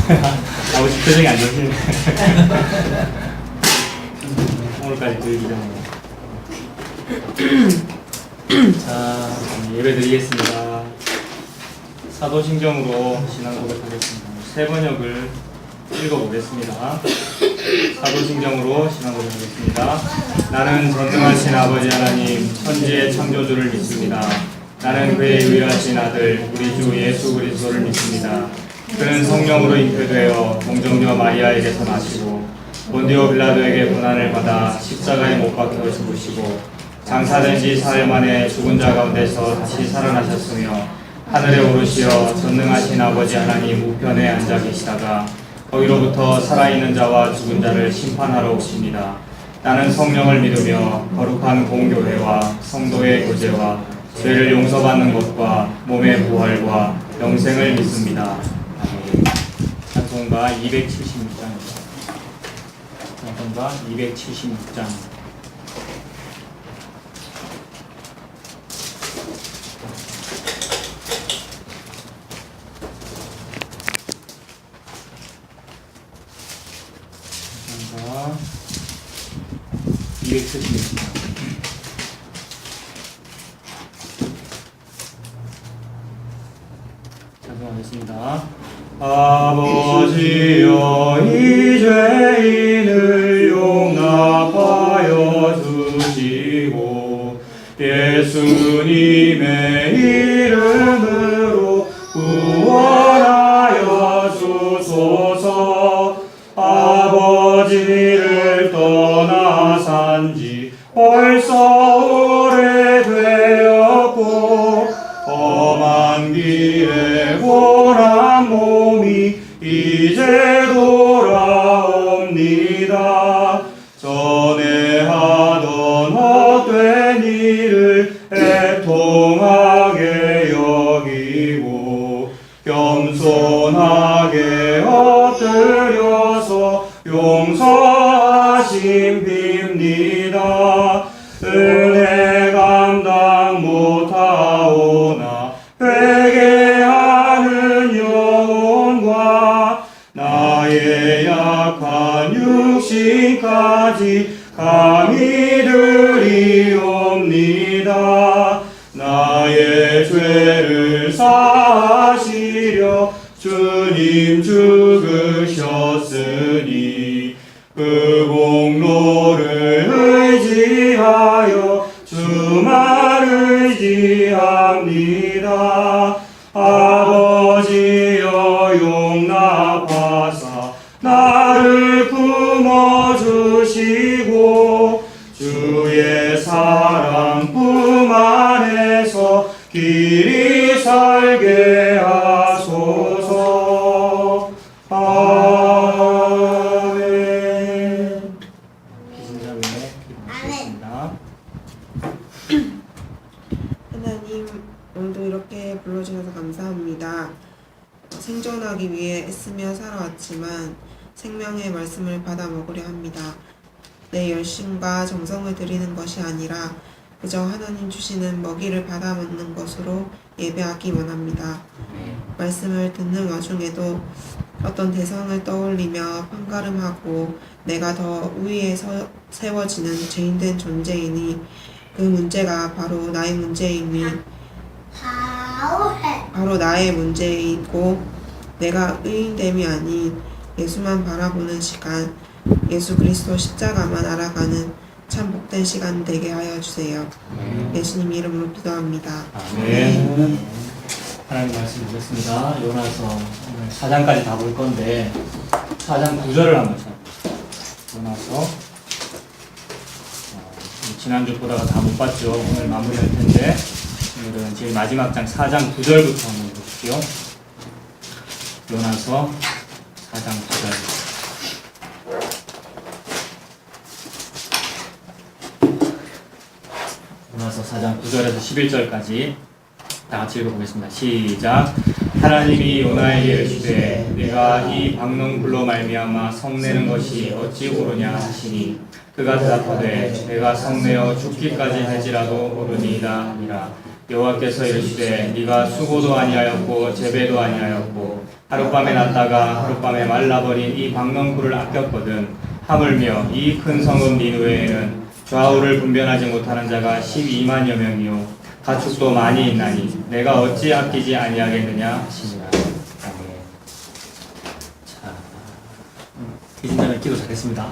아버지 표정이 안 좋으시네. 오늘까지 그 기자입니다. 자, 예배 드리겠습니다. 사도신경으로 신앙 고백하겠습니다. 세 번역을 읽어보겠습니다. 사도신경으로 신앙 고백하겠습니다. 나는 전능하신 아버지 하나님, 천지의 창조주를 믿습니다. 나는 그의 유일하신 아들, 우리 주 예수 그리스도를 믿습니다. 그는 성령으로 잉태되어 동정녀 마리아에게서 나시고 본디오 빌라도에게 고난을 받아 십자가에 못 박혀 죽으시고 장사된 지 사흘 만에 죽은 자 가운데서 다시 살아나셨으며 하늘에 오르시어 전능하신 아버지 하나님 우편에 앉아 계시다가 거기로부터 살아있는 자와 죽은 자를 심판하러 오십니다. 나는 성령을 믿으며 거룩한 공교회와 성도의 교제와 죄를 용서받는 것과 몸의 부활과 영생을 믿습니다. 찬송가 276장입니다. 찬송가 276장. 찬송가 276장. 하겠습니다. 아버지여 이 죄인을 용납하여 주시고 예수님의 이름으로 구원하여 주소서. 아버지를 떠나 산지 벌써 오래되었고 험한 길에 고난 몸이 이제 돌아옵니다. 전에 하던 헛된 일을 애통하게 여기고 겸손하게 엎드려서 용서하심 빕니다. 은혜 감당 못하오나 회개하는 영혼과 나의 약한 육신까지 감히 드리옵니다. 나의 죄를 사하시려 주님 죽으셨으니 그 공로를 의지하여 주만 의지합니다. 아버지여 용납하사 나를 품어주시고 주의 사랑 품 안에서 길이 살게 하소서. 아멘. 기신자매 기도하겠습니다. 하나님, 오늘도 이렇게 불러주셔서 감사합니다. 생존하기 위해 애쓰며 살아왔지만 생명의 말씀을 받아 먹으려 합니다. 내 열심과 정성을 드리는 것이 아니라 그저 하나님 주시는 먹이를 받아 먹는 것으로 예배하기 원합니다. 말씀을 듣는 와중에도 어떤 대상을 떠올리며 판가름하고 내가 더 우위에 세워지는 죄인된 존재이니 그 문제가 바로 나의 문제이고 내가 의인됨이 아닌 예수만 바라보는 시간, 예수 그리스도 십자가만 알아가는 참 복된 시간 되게 하여 주세요. 예수님 이름으로 기도합니다. 아멘. 하나님 말씀 보겠습니다. 요나서 오늘 4장까지 다 볼 건데 4장 9절을 한번 찾아보겠습니다. 요나서 지난주 보다가 다 못 봤죠. 오늘 마무리할 텐데 오늘은 제일 마지막 장 4장 9절부터 한번 보십시오. 요나서 4장 9절. 요나서 4장 9절에서 11절까지 다 같이 읽어보겠습니다. 시작. 하나님이 요나에게 이르시되 내가 이 박농불로 말미암아 성내는 것이 어찌 오르냐 하시니 그가 대답하되 내가 성내어 죽기까지 할지라도 오르니이다 하니라. 여호와께서 이르시되 네가 수고도 아니하였고 재배도 아니하였고 하룻밤에 났다가 하룻밤에 말라버린 이 박넝쿨을 아꼈거든. 하물며 이 큰 성읍 니느웨에는 좌우를 분별하지 못하는 자가 12만여 명이요 가축도 많이 있나니 내가 어찌 아끼지 아니하겠느냐 하시니라. 아멘. 자, 이진자매 기도 잘했습니다.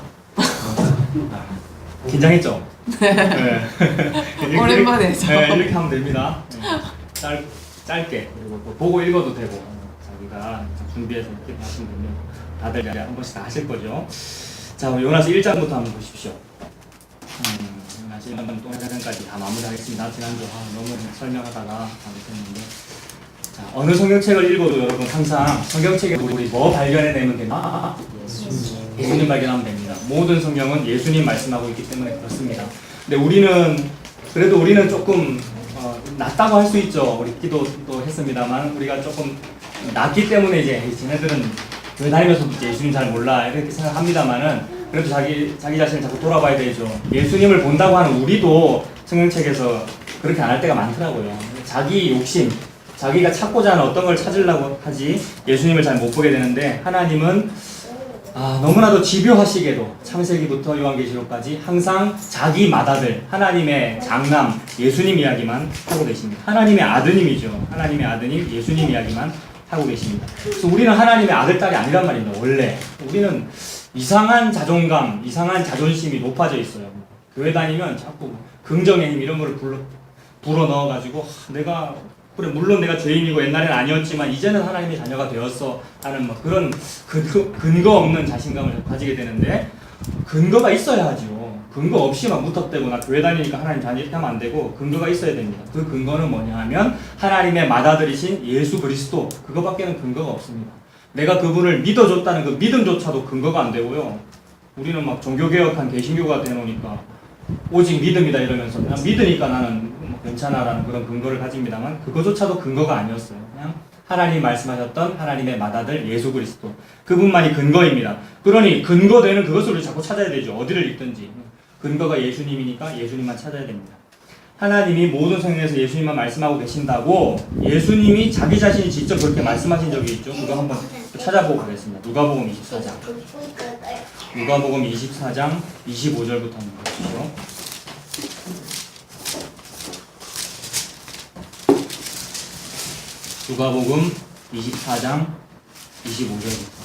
긴장했죠? 네. 오랜만에 했죠. 네, 이렇게 하면 됩니다. 네. 짧게 그리고 또 보고 읽어도 되고 자기가 준비해서 이렇게 하시면 됩니다. 다들 한 번씩 다 하실 거죠. 자, 요나스 1장부터 한번 보십시오. 요나스 1장 또 1장까지 다 마무리하겠습니다. 지난주 너무 설명하다가 잘못했는데, 자, 어느 성경책을 읽어도 여러분 항상 성경책에 우리 뭐 발견해내면 됩니까? 예수님 발견하면 됩니다. 모든 성경은 예수님 말씀하고 있기 때문에 그렇습니다. 근데 우리는 조금 낫다고 할 수 있죠. 우리 기도도 했습니다만 우리가 조금 낫기 때문에 이제 쟤네들은 교회 다니면서도 이제 예수님 잘 몰라 이렇게 생각합니다만은 그래도 자기 자신을 자꾸 돌아봐야 되죠. 예수님을 본다고 하는 우리도 성경책에서 그렇게 안 할 때가 많더라고요. 자기 욕심, 자기가 찾고자 하는 어떤 걸 찾으려고 하지 예수님을 잘 못 보게 되는데, 하나님은 너무나도 집요하시게도 창세기부터 요한계시록까지 항상 자기 맏아들, 하나님의 장남 예수님 이야기만 하고 계십니다. 하나님의 아드님이죠. 하나님의 아드님 예수님 이야기만 하고 계십니다. 그래서 우리는 하나님의 아들, 딸이 아니란 말입니다. 원래 우리는 이상한 자존감, 이상한 자존심이 높아져 있어요. 교회 다니면 자꾸 긍정의 힘 이런 거를 불어 넣어가지고 내가 그래 물론 내가 죄인이고 옛날에는 아니었지만 이제는 하나님의 자녀가 되었어 하는 그런 근거 없는 자신감을 가지게 되는데, 근거가 있어야 하죠. 근거 없이 막 무턱대고 나 교회 다니니까 하나님 자녀 이렇게 하면 안 되고 근거가 있어야 됩니다. 그 근거는 뭐냐 하면 하나님의 맏아들이신 예수 그리스도, 그거밖에는 근거가 없습니다. 내가 그분을 믿어줬다는 그 믿음조차도 근거가 안 되고요. 우리는 막 종교개혁한 개신교가 되놓으니까 오직 믿음이다 이러면서 그냥 믿으니까 나는 괜찮아라는 그런 근거를 가집니다만 그거조차도 근거가 아니었어요. 그냥 하나님 말씀하셨던 하나님의 맏아들 예수 그리스도, 그분만이 근거입니다. 그러니 근거되는 그것을 우리 자꾸 찾아야 되죠. 어디를 읽든지 근거가 예수님이니까 예수님만 찾아야 됩니다. 하나님이 모든 성경에서 예수님만 말씀하고 계신다고 예수님이 자기 자신이 직접 그렇게 말씀하신 적이 있죠. 그거 한번 찾아보고 가겠습니다. 누가복음 24장. 누가복음 24장 25절부터 한번 보시죠. 누가복음 24장 25절부터.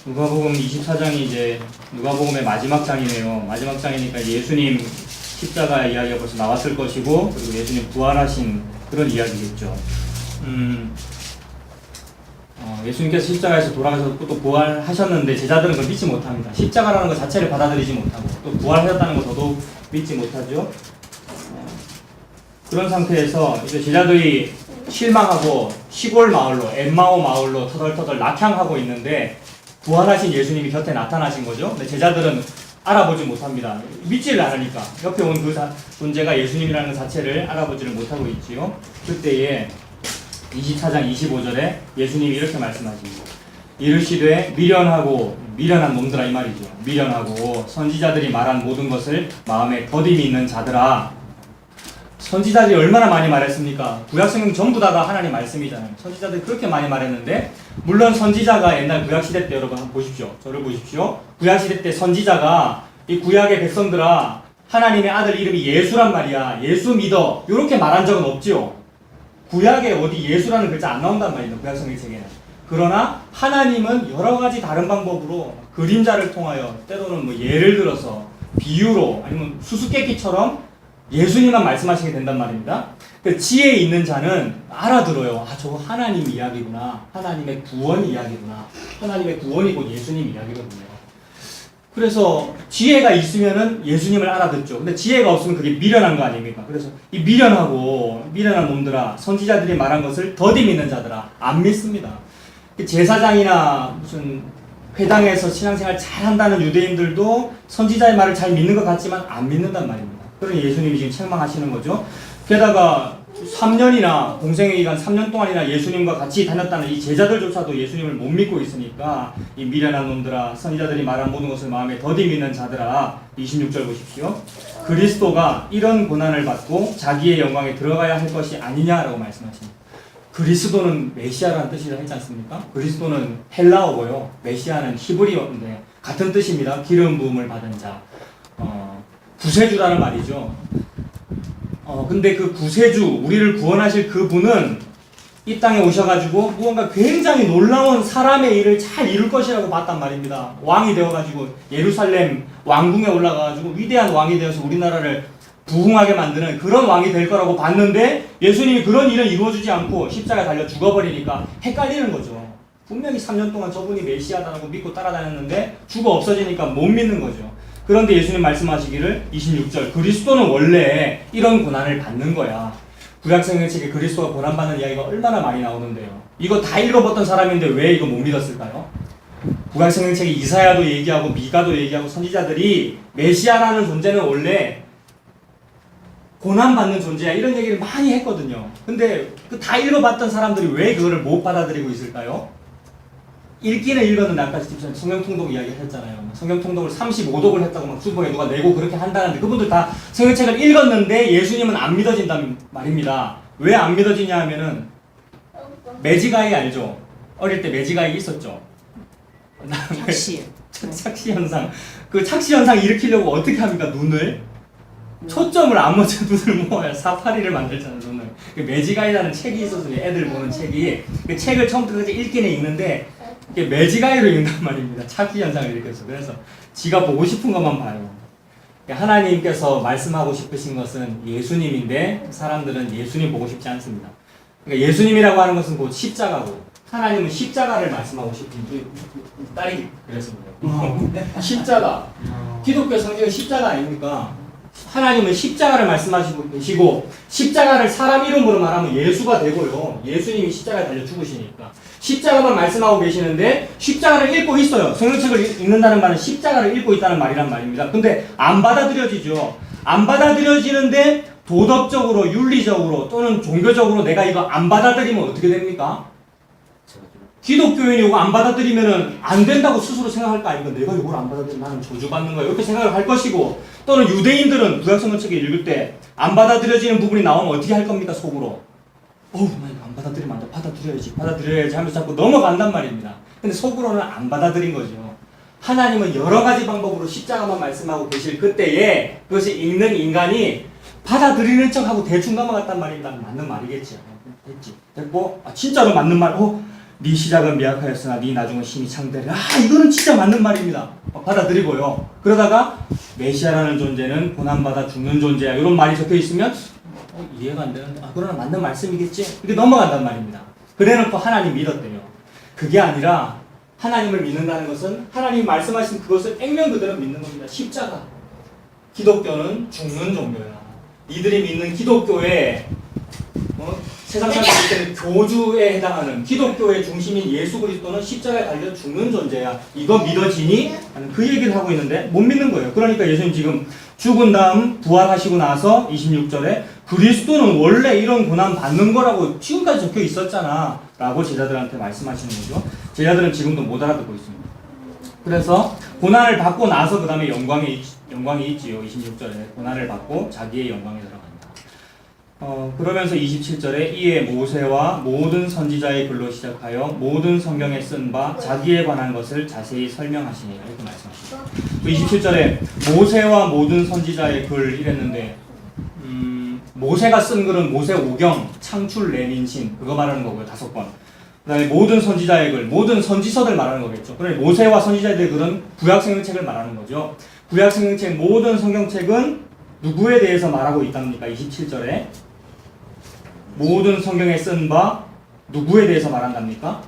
누가복음 24장이 이제 누가복음의 마지막 장이네요. 마지막 장이니까 예수님 십자가 이야기가 벌써 나왔을 것이고, 그리고 예수님 부활하신 그런 이야기겠죠. 예수님께서 십자가에서 돌아가셔서 또 부활하셨는데 제자들은 그걸 믿지 못합니다. 십자가라는 것 자체를 받아들이지 못하고 또 부활하셨다는 거 더더욱 믿지 못하죠. 그런 상태에서 이제 제자들이 실망하고 시골 마을로, 엠마오 마을로 터덜터덜 낙향하고 있는데 부활하신 예수님이 곁에 나타나신 거죠. 근데 제자들은 알아보지 못합니다. 믿지를 않으니까. 옆에 온 그 존재가 예수님이라는 것 자체를 알아보지를 못하고 있지요. 그때에 24장 25절에 예수님이 이렇게 말씀하십니다. 이르시되 미련한 놈들아, 이 말이죠. 미련하고 선지자들이 말한 모든 것을 마음에 더딤이 있는 자들아. 선지자들이 얼마나 많이 말했습니까? 구약성경 전부 다가 하나님 말씀이잖아요. 선지자들이 그렇게 많이 말했는데, 물론 선지자가 옛날 구약시대 때, 여러분 한번 보십시오. 저를 보십시오. 구약시대 때 선지자가 이 구약의 백성들아 하나님의 아들 이름이 예수란 말이야, 예수 믿어, 이렇게 말한 적은 없지요. 구약에 어디 예수라는 글자 안 나온단 말입니다. 구약성경 책에는. 그러나 하나님은 여러 가지 다른 방법으로 그림자를 통하여, 때로는 뭐 예를 들어서 비유로, 아니면 수수께끼처럼 예수님만 말씀하시게 된단 말입니다. 그 지혜 있는 자는 알아들어요. 저거 하나님 이야기구나. 하나님의 구원 이야기구나. 하나님의 구원이 곧 예수님 이야기거든요. 그래서 지혜가 있으면은 예수님을 알아듣죠. 근데 지혜가 없으면 그게 미련한 거 아닙니까? 그래서 이 미련한 놈들아, 선지자들이 말한 것을 더디 믿는 자들아, 안 믿습니다. 제사장이나 무슨 회당에서 신앙생활 잘 한다는 유대인들도 선지자의 말을 잘 믿는 것 같지만 안 믿는단 말입니다. 그러니 예수님이 지금 책망하시는 거죠. 게다가 3년이나 공생의 기간 3년 동안이나 예수님과 같이 다녔다는 이 제자들조차도 예수님을 못 믿고 있으니까 이 미련한 놈들아 선지자들이 말한 모든 것을 마음에 더디 믿는 자들아 26절 보십시오. 그리스도가 이런 고난을 받고 자기의 영광에 들어가야 할 것이 아니냐라고 말씀하십니다. 그리스도는 메시아라는 뜻이라 했지 않습니까? 그리스도는 헬라어고요. 메시아는 히브리어인데 같은 뜻입니다. 기름 부음을 받은 자. 구세주라는 말이죠. 근데 그 구세주, 우리를 구원하실 그분은 이 땅에 오셔가지고 무언가 굉장히 놀라운 사람의 일을 잘 이룰 것이라고 봤단 말입니다. 왕이 되어가지고 예루살렘 왕궁에 올라가가지고 위대한 왕이 되어서 우리나라를 부흥하게 만드는 그런 왕이 될 거라고 봤는데 예수님이 그런 일을 이루어주지 않고 십자가에 달려 죽어버리니까 헷갈리는 거죠. 분명히 3년 동안 저분이 메시아다라고 믿고 따라다녔는데 죽어 없어지니까 못 믿는 거죠. 그런데 예수님 말씀하시기를 26절 그리스도는 원래 이런 고난을 받는 거야. 구약성경책에 그리스도가 고난받는 이야기가 얼마나 많이 나오는데요. 이거 다 읽어봤던 사람인데 왜 이거 못 믿었을까요? 구약성경책에 이사야도 얘기하고 미가도 얘기하고 선지자들이 메시아라는 존재는 원래 고난받는 존재야 이런 얘기를 많이 했거든요. 근데 그 다 읽어봤던 사람들이 왜 그거를 못 받아들이고 있을까요? 읽기는 읽었는데 아까 성경통독 이야기 했잖아요. 성경통독을 35독을 했다고 막 주보에 누가 내고 그렇게 한다는데 그분들 다 성경책을 읽었는데 예수님은 안 믿어진단 말입니다. 왜 안 믿어지냐 하면은 매지가이 알죠? 어릴 때 매지가이 있었죠? 착시. 착시 현상. 그 착시 현상 일으키려고 어떻게 합니까? 눈을? 초점을 안 맞춰 눈을 모아야 사파리를 만들잖아요. 눈을. 그 매지가이라는 책이 있었어요. 애들 보는 책이. 그 책을 처음부터 끝까지 읽기는 읽는데 이게 매지가이로 읽는단 말입니다. 착시 현상을 일으켜서. 그래서 지가 보고 싶은 것만 봐요. 하나님께서 말씀하고 싶으신 것은 예수님인데 사람들은 예수님 보고 싶지 않습니다. 그러니까 예수님이라고 하는 것은 곧 십자가고 하나님은 십자가를 말씀하고 싶은 딸이 그래서 그래요. 십자가. 기독교 성경은 십자가 아닙니까? 하나님은 십자가를 말씀하시고 계시고 십자가를 사람 이름으로 말하면 예수가 되고요. 예수님이 십자가에 달려 죽으시니까 십자가만 말씀하고 계시는데 십자가를 읽고 있어요. 성경책을 읽는다는 말은 십자가를 읽고 있다는 말이란 말입니다. 근데 안 받아들여지죠. 안 받아들여지는데 도덕적으로 윤리적으로 또는 종교적으로 내가 이거 안 받아들이면 어떻게 됩니까? 기독교인이 이거 안 받아들이면은 안 된다고 스스로 생각할 거 아닙니까? 내가 이걸 안 받아들이면 나는 저주받는 거야. 이렇게 생각을 할 것이고 또는 유대인들은 구약성경책을 읽을 때 안 받아들여지는 부분이 나오면 어떻게 할 겁니까? 속으로. 나 이거 안 받아들이면 안 돼. 받아들여야지 하면서 자꾸 넘어간단 말입니다. 근데 속으로는 안 받아들인 거죠. 하나님은 여러 가지 방법으로 십자가만 말씀하고 계실 그때에 그것을 읽는 인간이 받아들이는 척하고 대충 넘어갔단 말입니다. 맞는 말이겠죠. 됐지. 됐고 진짜로 맞는 말. 네 시작은 미약하였으나 네 나중은 힘이 창대하리라. 이거는 진짜 맞는 말입니다. 받아들이고요. 그러다가 메시아라는 존재는 고난받아 죽는 존재야. 이런 말이 적혀 있으면 이해가 안 되는데 그러나 맞는 말씀이겠지. 이렇게 넘어간단 말입니다. 그래놓고 하나님 믿었대요. 그게 아니라 하나님을 믿는다는 것은 하나님이 말씀하신 그것을 액면 그대로 믿는 겁니다. 십자가. 기독교는 죽는 종교야. 이들이 믿는 기독교의 세상 사람들 때는 교주에 해당하는 기독교의 중심인 예수 그리스도는 십자가에 달려 죽는 존재야. 이거 믿어지니? 그 얘기를 하고 있는데 못 믿는 거예요. 그러니까 예수님 지금 죽은 다음 부활하시고 나서 26절에 그리스도는 원래 이런 고난 받는 거라고 지금까지 적혀 있었잖아 라고 제자들한테 말씀하시는 거죠. 제자들은 지금도 못 알아듣고 있습니다. 그래서 고난을 받고 나서 그 다음에 영광이 있지요. 26절에 고난을 받고 자기의 영광에 들어갑니다. 그러면서 27절에 이에 모세와 모든 선지자의 글로 시작하여 모든 성경에 쓴 바 자기에 관한 것을 자세히 설명하시니 이렇게 말씀하십니다. 27절에 모세와 모든 선지자의 글 이랬는데 모세가 쓴 글은 모세오경, 창출, 레민신 그거 말하는 거고요. 5번. 그 다음에 모든 선지자의 글, 모든 선지서들 말하는 거겠죠. 그러니 모세와 선지자의 글은 구약성경책을 말하는 거죠. 구약성경책 모든 성경책은 누구에 대해서 말하고 있답니까? 27절에 모든 성경에 쓴 바 누구에 대해서 말한답니까?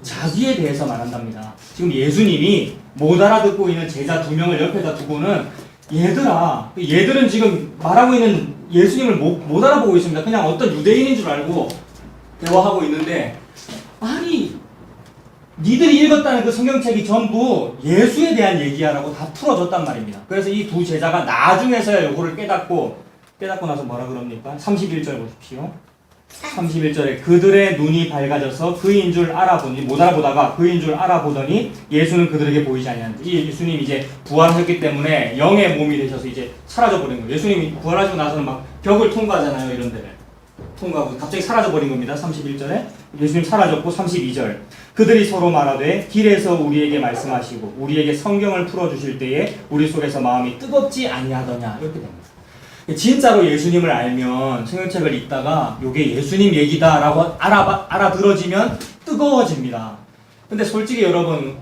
자기에 대해서 말한답니다. 지금 예수님이 못 알아듣고 있는 제자 2명을 옆에다 두고는 얘들은 지금 말하고 있는 예수님을 못 알아보고 있습니다. 그냥 어떤 유대인인 줄 알고 대화하고 있는데 아니 니들이 읽었다는 그 성경책이 전부 예수에 대한 얘기야라고 다 풀어줬단 말입니다. 그래서 이 두 제자가 나중에서야 요거를 깨닫고 깨닫고 나서 뭐라 그럽니까? 31절 보십시오. 31절에 그들의 눈이 밝아져서 그인 줄 알아보니 못 알아보다가 그인 줄 알아보더니 예수는 그들에게 보이지 아니하는데 이 예수님이 이제 부활하셨기 때문에 영의 몸이 되셔서 이제 사라져 버린 거예요. 예수님이 부활하시고 나서는 막 벽을 통과하잖아요. 이런 데를 통과하고 갑자기 사라져 버린 겁니다. 31절에 예수님 사라졌고 32절 그들이 서로 말하되 길에서 우리에게 말씀하시고 우리에게 성경을 풀어주실 때에 우리 속에서 마음이 뜨겁지 아니하더냐 이렇게 됩니다. 진짜로 예수님을 알면 성경책을 읽다가 이게 예수님 얘기다라고 알아들어지면 뜨거워집니다. 근데 솔직히 여러분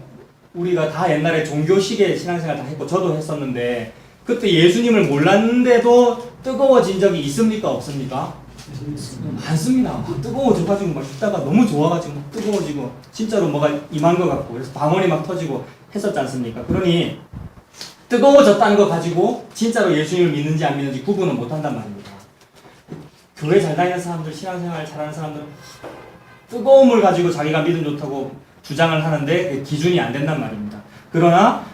우리가 다 옛날에 종교식의 신앙생활 다 했고 저도 했었는데 그때 예수님을 몰랐는데도 뜨거워진 적이 있습니까? 없습니까? 많습니다. 막 뜨거워져가지고 막 있다가 너무 좋아가지고 막 뜨거워지고 진짜로 뭐가 임한 것 같고 그래서 방언이 막 터지고 했었지 않습니까? 그러니 뜨거워졌다는 거 가지고 진짜로 예수님을 믿는지 안 믿는지 구분은 못한단 말입니다. 교회 잘 다니는 사람들, 신앙생활 잘하는 사람들은 뜨거움을 가지고 자기가 믿음 좋다고 주장을 하는데 그 기준이 안 된단 말입니다. 그러나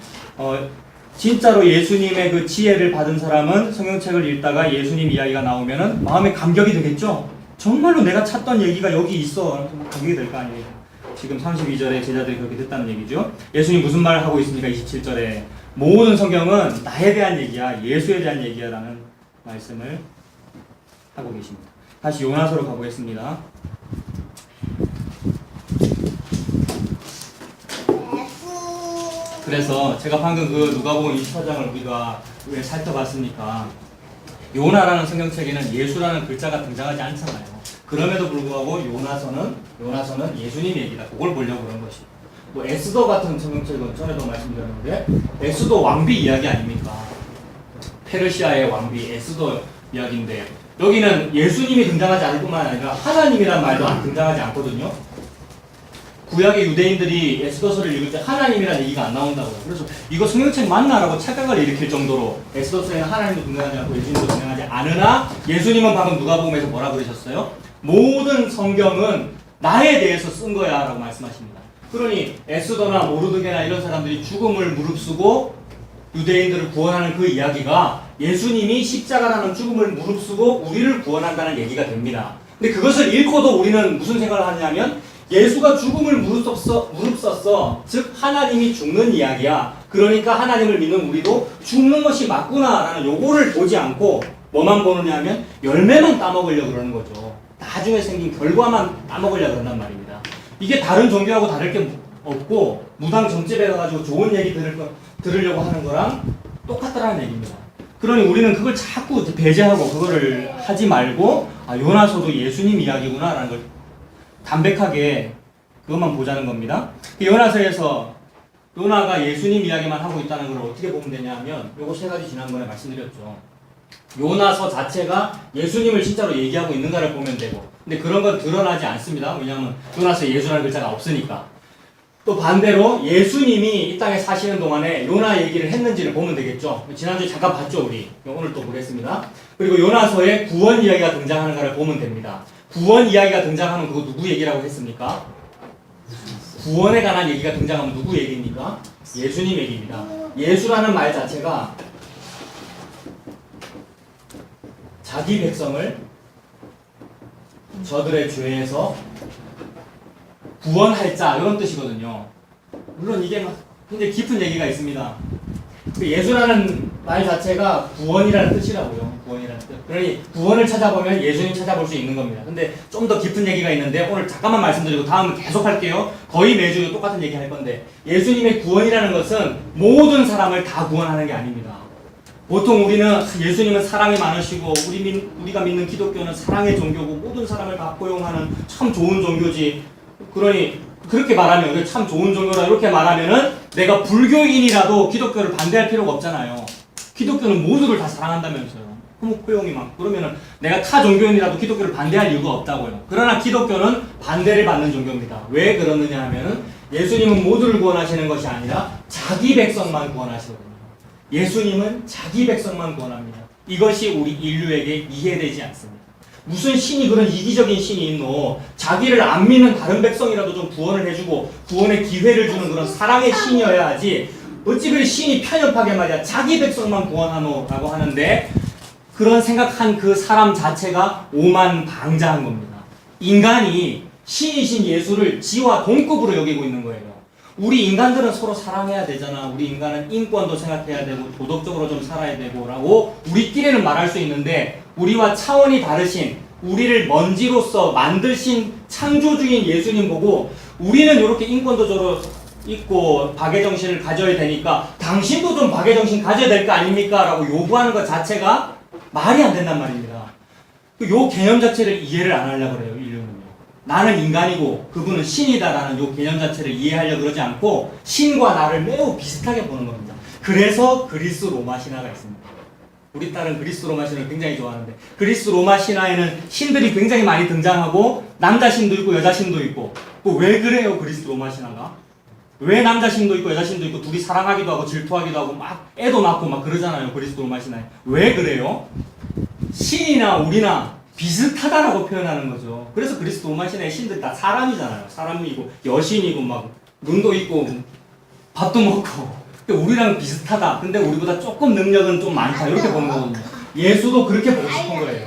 진짜로 예수님의 그 지혜를 받은 사람은 성경책을 읽다가 예수님 이야기가 나오면은 마음에 감격이 되겠죠? 정말로 내가 찾던 얘기가 여기 있어. 감격이 될 거 아니에요. 지금 32절에 제자들이 그렇게 됐다는 얘기죠. 예수님 무슨 말을 하고 있습니까? 27절에 모든 성경은 나에 대한 얘기야, 예수에 대한 얘기야 라는 말씀을 하고 계십니다. 다시 요나서로 가보겠습니다. 그래서 제가 방금 그 누가복음 24장을 우리가 왜 살펴봤습니까? 요나라는 성경책에는 예수라는 글자가 등장하지 않잖아요. 그럼에도 불구하고 요나서는 예수님 얘기다. 그걸 보려고 그런 것이고. 뭐 에스더 같은 성경책은 전에도 말씀드렸는데 에스더 왕비 이야기 아닙니까? 페르시아의 왕비 에스더 이야기인데 여기는 예수님이 등장하지 않을 뿐만 아니라 하나님이란 말도 등장하지 않거든요. 구약의 유대인들이 에스더서를 읽을 때 하나님이란 얘기가 안 나온다고요. 그래서 이거 성경책 맞나라고 착각을 일으킬 정도로 에스더서에는 하나님도 등장하지 않고 예수님도 등장하지 않으나 예수님은 방금 누가복음에서 뭐라 그러셨어요? 모든 성경은 나에 대해서 쓴 거야 라고 말씀하십니다. 그러니 에스더나 모르드게나 이런 사람들이 죽음을 무릅쓰고 유대인들을 구원하는 그 이야기가 예수님이 십자가라는 죽음을 무릅쓰고 우리를 구원한다는 얘기가 됩니다. 근데 그것을 읽고도 우리는 무슨 생각을 하냐면 예수가 죽음을 무릅썼어. 즉 하나님이 죽는 이야기야. 그러니까 하나님을 믿는 우리도 죽는 것이 맞구나라는 요거를 보지 않고 뭐만 보느냐 하면 열매만 따먹으려고 그러는 거죠. 나중에 생긴 결과만 따먹으려고 그런단 말입니다. 이게 다른 종교하고 다를 게 없고 무당 점집에 가가지고 좋은 얘기 들으려고 하는 거랑 똑같다라는 얘기입니다. 그러니 우리는 그걸 자꾸 배제하고 그거를 하지 말고 요나서도 예수님 이야기구나 라는 걸 담백하게 그것만 보자는 겁니다. 요나서에서 요나가 예수님 이야기만 하고 있다는 걸 어떻게 보면 되냐 하면 요거 세 가지 지난번에 말씀드렸죠. 요나서 자체가 예수님을 진짜로 얘기하고 있는가를 보면 되고 근데 그런 건 드러나지 않습니다. 왜냐하면 요나서에 예수라는 글자가 없으니까. 또 반대로 예수님이 이 땅에 사시는 동안에 요나 얘기를 했는지를 보면 되겠죠. 지난주에 잠깐 봤죠 우리. 오늘 또 보겠습니다. 그리고 요나서에 구원 이야기가 등장하는가를 보면 됩니다. 구원 이야기가 등장하면 그거 누구 얘기라고 했습니까? 구원에 관한 얘기가 등장하면 누구 얘기입니까? 예수님 얘기입니다. 예수라는 말 자체가 자기 백성을 저들의 죄에서 구원할 자 이런 뜻이거든요. 물론 이게 굉장히 깊은 얘기가 있습니다. 예수라는 말 자체가 구원이라는 뜻이라고요. 구원이라는 뜻. 그러니 구원을 찾아보면 예수님 찾아볼 수 있는 겁니다. 근데 좀 더 깊은 얘기가 있는데 오늘 잠깐만 말씀드리고 다음은 계속 할게요. 거의 매주 똑같은 얘기 할 건데 예수님의 구원이라는 것은 모든 사람을 다 구원하는 게 아닙니다. 보통 우리는 예수님은 사랑이 많으시고 우리가 믿는 기독교는 사랑의 종교고 모든 사람을 다 포용하는 참 좋은 종교지. 그러니 그렇게 말하면 참 좋은 종교라 이렇게 말하면은 내가 불교인이라도 기독교를 반대할 필요가 없잖아요. 기독교는 모두를 다 사랑한다면서요. 화목 포용이 많고 그러면은 내가 타 종교인이라도 기독교를 반대할 이유가 없다고요. 그러나 기독교는 반대를 받는 종교입니다. 왜 그러느냐 하면은 예수님은 모두를 구원하시는 것이 아니라 자기 백성만 구원하시거든요. 예수님은 자기 백성만 구원합니다. 이것이 우리 인류에게 이해되지 않습니다. 무슨 신이 그런 이기적인 신이 있노? 자기를 안 믿는 다른 백성이라도 좀 구원을 해주고 구원의 기회를 주는 그런 사랑의 신이어야 하지 어찌 그리 신이 편협하게 말이야 자기 백성만 구원하노? 라고 하는데 그런 생각한 그 사람 자체가 오만방자한 겁니다. 인간이 신이신 예수를 지와 동급으로 여기고 있는 거예요. 우리 인간들은 서로 사랑해야 되잖아. 우리 인간은 인권도 생각해야 되고 도덕적으로 좀 살아야 되고 라고 우리끼리는 말할 수 있는데, 우리와 차원이 다르신, 우리를 먼지로서 만드신 창조주인 예수님 보고 우리는 이렇게 인권도적으로 있고 박애정신을 가져야 되니까 당신도 좀 박애정신 가져야 될 거 아닙니까? 라고 요구하는 것 자체가 말이 안 된단 말입니다. 요 개념 자체를 이해를 안 하려고 그래요, 인류는요. 나는 인간이고 그분은 신이다라는 요 개념 자체를 이해하려고 그러지 않고 신과 나를 매우 비슷하게 보는 겁니다. 그래서 그리스 로마 신화가 있습니다. 우리 딸은 그리스 로마 신화를 굉장히 좋아하는데, 그리스 로마 신화에는 신들이 굉장히 많이 등장하고 남자 신도 있고 여자 신도 있고. 왜 그래요, 그리스 로마 신화가? 왜 남자 신도 있고 여자 신도 있고 둘이 사랑하기도 하고 질투하기도 하고 막 애도 낳고 막 그러잖아요, 그리스 로마 신화에. 왜 그래요? 신이나 우리나 비슷하다라고 표현하는 거죠. 그래서 그리스 로마 신화의 신들 다 사람이잖아요. 사람이고 여신이고 막 눈도 있고 밥도 먹고. 우리랑 비슷하다. 근데 우리보다 조금 능력은 좀 많다. 이렇게 보는 거거든요. 예수도 그렇게 보고 싶은 거예요.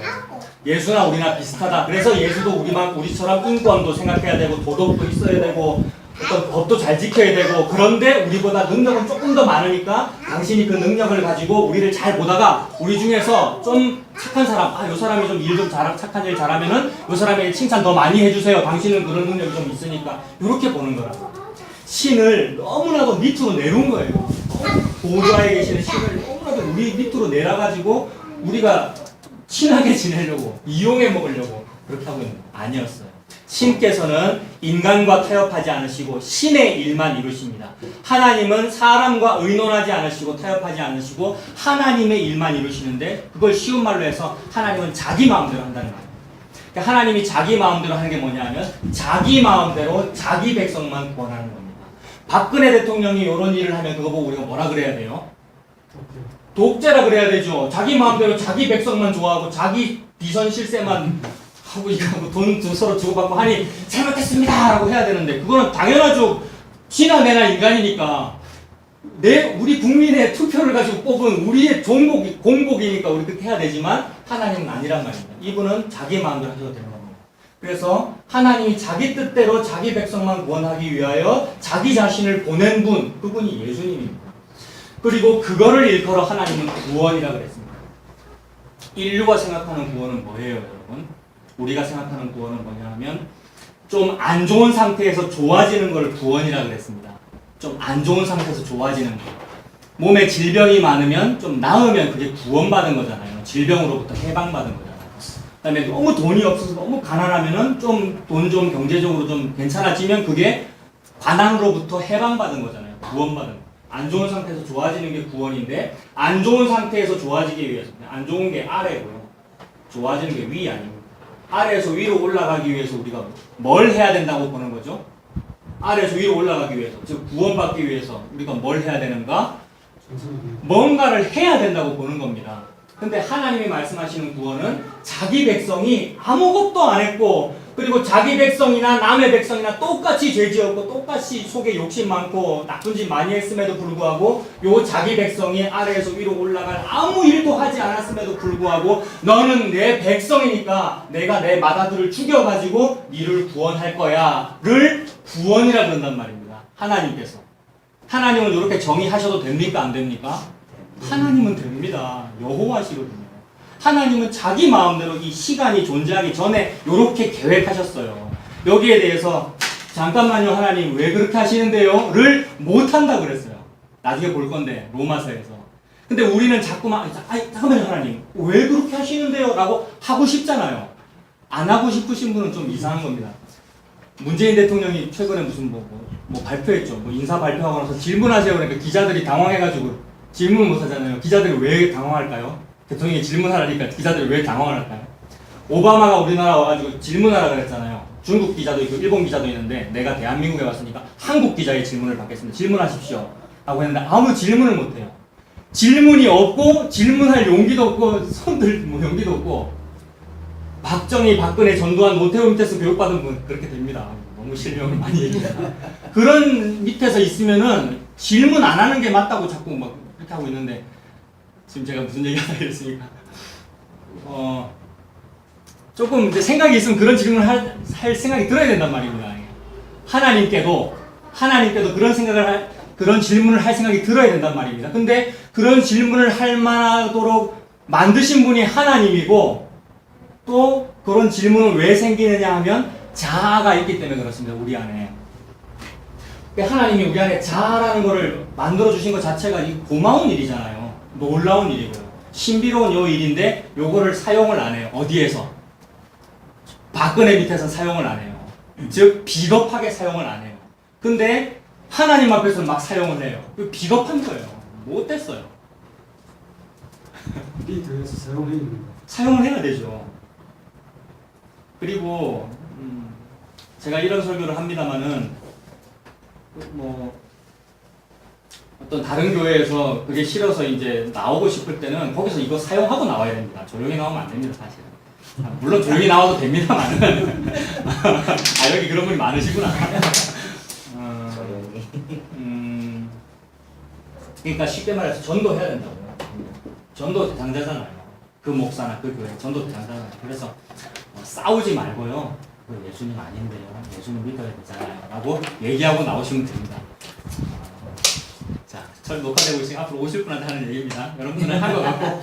예수나 우리나 비슷하다. 그래서 예수도 우리처럼 인권도 생각해야 되고 도덕도 있어야 되고 어떤 법도 잘 지켜야 되고, 그런데 우리보다 능력은 조금 더 많으니까 당신이 그 능력을 가지고 우리를 잘 보다가 우리 중에서 좀 착한 사람, 요 사람이 좀 일 좀 착한 일 잘하면은 요 사람에게 칭찬 더 많이 해주세요. 당신은 그런 능력이 좀 있으니까. 이렇게 보는 거라고. 신을 너무나도 밑으로 내려온 거예요. 보좌에 계시는 신을 너무나도 우리 밑으로 내려가지고 우리가 친하게 지내려고, 이용해 먹으려고 그렇게 하고 있는 거 아니었어요. 신께서는 인간과 타협하지 않으시고 신의 일만 이루십니다. 하나님은 사람과 의논하지 않으시고 타협하지 않으시고 하나님의 일만 이루시는데, 그걸 쉬운 말로 해서 하나님은 자기 마음대로 한다는 거예요. 그러니까 하나님이 자기 마음대로 하는 게 뭐냐면 자기 마음대로 자기 백성만 구원하는 겁니다. 박근혜 대통령이 이런 일을 하면 그거 보고 우리가 뭐라 그래야 돼요? 독재라 그래야 되죠. 자기 마음대로 자기 백성만 좋아하고 자기 비선 실세만 하고 이거 돈 서로 주고받고 하니 잘못했습니다 라고 해야 되는데, 그거는 당연하죠. 지나 내나 인간이니까 우리 국민의 투표를 가지고 뽑은 우리의 공복이니까 우리 그렇게 해야 되지만, 하나님은 아니란 말입니다. 이분은 자기 마음대로 하셔도 되는 겁니다. 그래서 하나님이 자기 뜻대로 자기 백성만 구원하기 위하여 자기 자신을 보낸 분, 그분이 예수님입니다. 그리고 그거를 일컬어 하나님은 구원이라 그랬습니다. 인류가 생각하는 구원은 뭐예요, 여러분? 우리가 생각하는 구원은 뭐냐 하면 좀 안 좋은 상태에서 좋아지는 걸 구원이라 그랬습니다. 좀 안 좋은 상태에서 좋아지는 거. 몸에 질병이 많으면 좀 나으면 그게 구원받은 거잖아요. 질병으로부터 해방받은 거잖아요. 그다음에 너무 돈이 없어서 너무 가난하면은 좀 돈 좀 경제적으로 좀 괜찮아지면 그게 가난으로부터 해방받은 거잖아요. 구원받은 거. 안 좋은 상태에서 좋아지는 게 구원인데, 안 좋은 상태에서 좋아지기 위해서, 안 좋은 게 아래고요. 좋아지는 게 위 아닙니다. 아래에서 위로 올라가기 위해서 우리가 뭘 해야 된다고 보는 거죠? 아래에서 위로 올라가기 위해서, 즉 구원받기 위해서 우리가 뭘 해야 되는가? 뭔가를 해야 된다고 보는 겁니다. 근데 하나님이 말씀하시는 구원은 자기 백성이 아무것도 안 했고, 그리고 자기 백성이나 남의 백성이나 똑같이 죄 지었고 똑같이 속에 욕심 많고 나쁜 짓 많이 했음에도 불구하고, 요 자기 백성이 아래에서 위로 올라갈 아무 일도 하지 않았음에도 불구하고 너는 내 백성이니까 내가 내 맏아들을 죽여가지고 니를 구원할 거야 를 구원이라 그런단 말입니다. 하나님께서. 하나님은 이렇게 정의하셔도 됩니까? 안 됩니까? 하나님은 됩니다. 여호와시거든요. 하나님은 자기 마음대로 이 시간이 존재하기 전에 이렇게 계획하셨어요. 여기에 대해서 잠깐만요, 하나님 왜 그렇게 하시는데요? 를 못한다 그랬어요. 나중에 볼 건데, 로마서에서. 근데 우리는 자꾸만 잠깐만요, 하나님 왜 그렇게 하시는데요? 라고 하고 싶잖아요. 안 하고 싶으신 분은 좀 이상한 겁니다. 문재인 대통령이 최근에 무슨 뭐 발표했죠. 뭐 인사 발표하고 나서 질문하세요. 그러니까 기자들이 당황해가지고 질문을 못 하잖아요. 기자들이 왜 당황할까요? 대통령이 질문하라니까 기자들이 왜 당황을 할까요? 오바마가 우리나라 와가지고 질문하라 그랬잖아요. 중국 기자도 있고 일본 기자도 있는데 내가 대한민국에 왔으니까 한국 기자의 질문을 받겠습니다. 질문하십시오. 라고 했는데 아무 질문을 못해요. 질문이 없고 질문할 용기도 없고 손들 뭐 용기도 없고, 박정희, 박근혜, 전두환, 노태우 밑에서 교육받은 분 그렇게 됩니다. 너무 실명을 많이 얘기해요. 그런 밑에서 있으면은 질문 안 하는 게 맞다고 자꾸 막 이렇게 하고 있는데, 지금 제가 무슨 얘기 하다 이랬으니까 조금 이제 생각이 있으면 그런 질문을 할 생각이 들어야 된단 말입니다. 하나님께도 그런 질문을 할 생각이 들어야 된단 말입니다. 근데 그런 질문을 할 만하도록 만드신 분이 하나님이고, 또 그런 질문은 왜 생기느냐 하면 자아가 있기 때문에 그렇습니다. 우리 안에. 하나님이 우리 안에 자아라는 것을 만들어 주신 것 자체가 고마운 일이잖아요. 놀라운 일이고요. 신비로운 요 일인데 요거를 사용을 안 해요. 어디에서? 박근혜 밑에서 사용을 안 해요. 즉 비겁하게 사용을 안 해요. 근데 하나님 앞에서 막 사용을 해요. 비겁한 거예요. 못됐어요. 우리 교회에서 사용해야 됩니다. 사용을 해야 되죠. 그리고 제가 이런 설교를 합니다마는 뭐 어떤 다른 교회에서 그게 싫어서 이제 나오고 싶을 때는 거기서 이거 사용하고 나와야 됩니다. 조용히 나오면 안 됩니다, 사실은. 물론 조용히 나와도 됩니다만은. 여기 그런 분이 많으시구나. 그러니까 쉽게 말해서 전도해야 된다고요. 전도 대상자잖아요. 그 목사나 그 교회 전도 대상자잖아요. 그래서 싸우지 말고요. 예수님 아닌데요. 예수님 믿어야 되잖아요. 라고 얘기하고 나오시면 됩니다. 자, 저 녹화되고 있으니 앞으로 오실 분한테 하는 얘기입니다. 여러분들은 한 것 같고.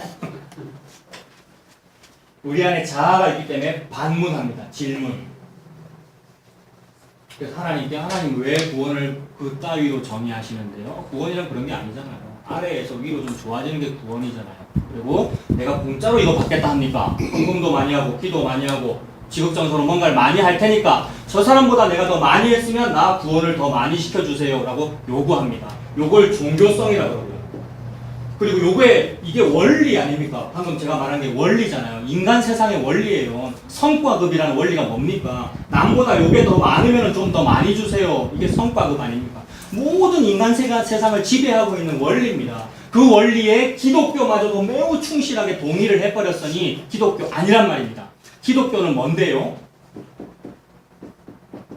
우리 안에 자아가 있기 때문에 반문합니다. 질문. 그래서 하나님께 하나님 왜 구원을 그 따위로 정의하시는데요? 구원이란 그런 게 아니잖아요. 아래에서 위로 좀 좋아지는 게 구원이잖아요. 그리고 내가 공짜로 이거 받겠다 합니까? 헌금도 많이 하고 기도 많이 하고 지극정성으로 뭔가를 많이 할 테니까 저 사람보다 내가 더 많이 했으면 나 구원을 더 많이 시켜주세요 라고 요구합니다. 요걸 종교성이라고 그러고요. 그리고 이게 원리 아닙니까? 방금 제가 말한 게 원리잖아요. 인간 세상의 원리예요. 성과급이라는 원리가 뭡니까? 남보다 요게 더 많으면 좀 더 많이 주세요. 이게 성과급 아닙니까? 모든 인간 세상을 지배하고 있는 원리입니다. 그 원리에 기독교마저도 매우 충실하게 동의를 해버렸으니 기독교 아니란 말입니다. 기독교는 뭔데요?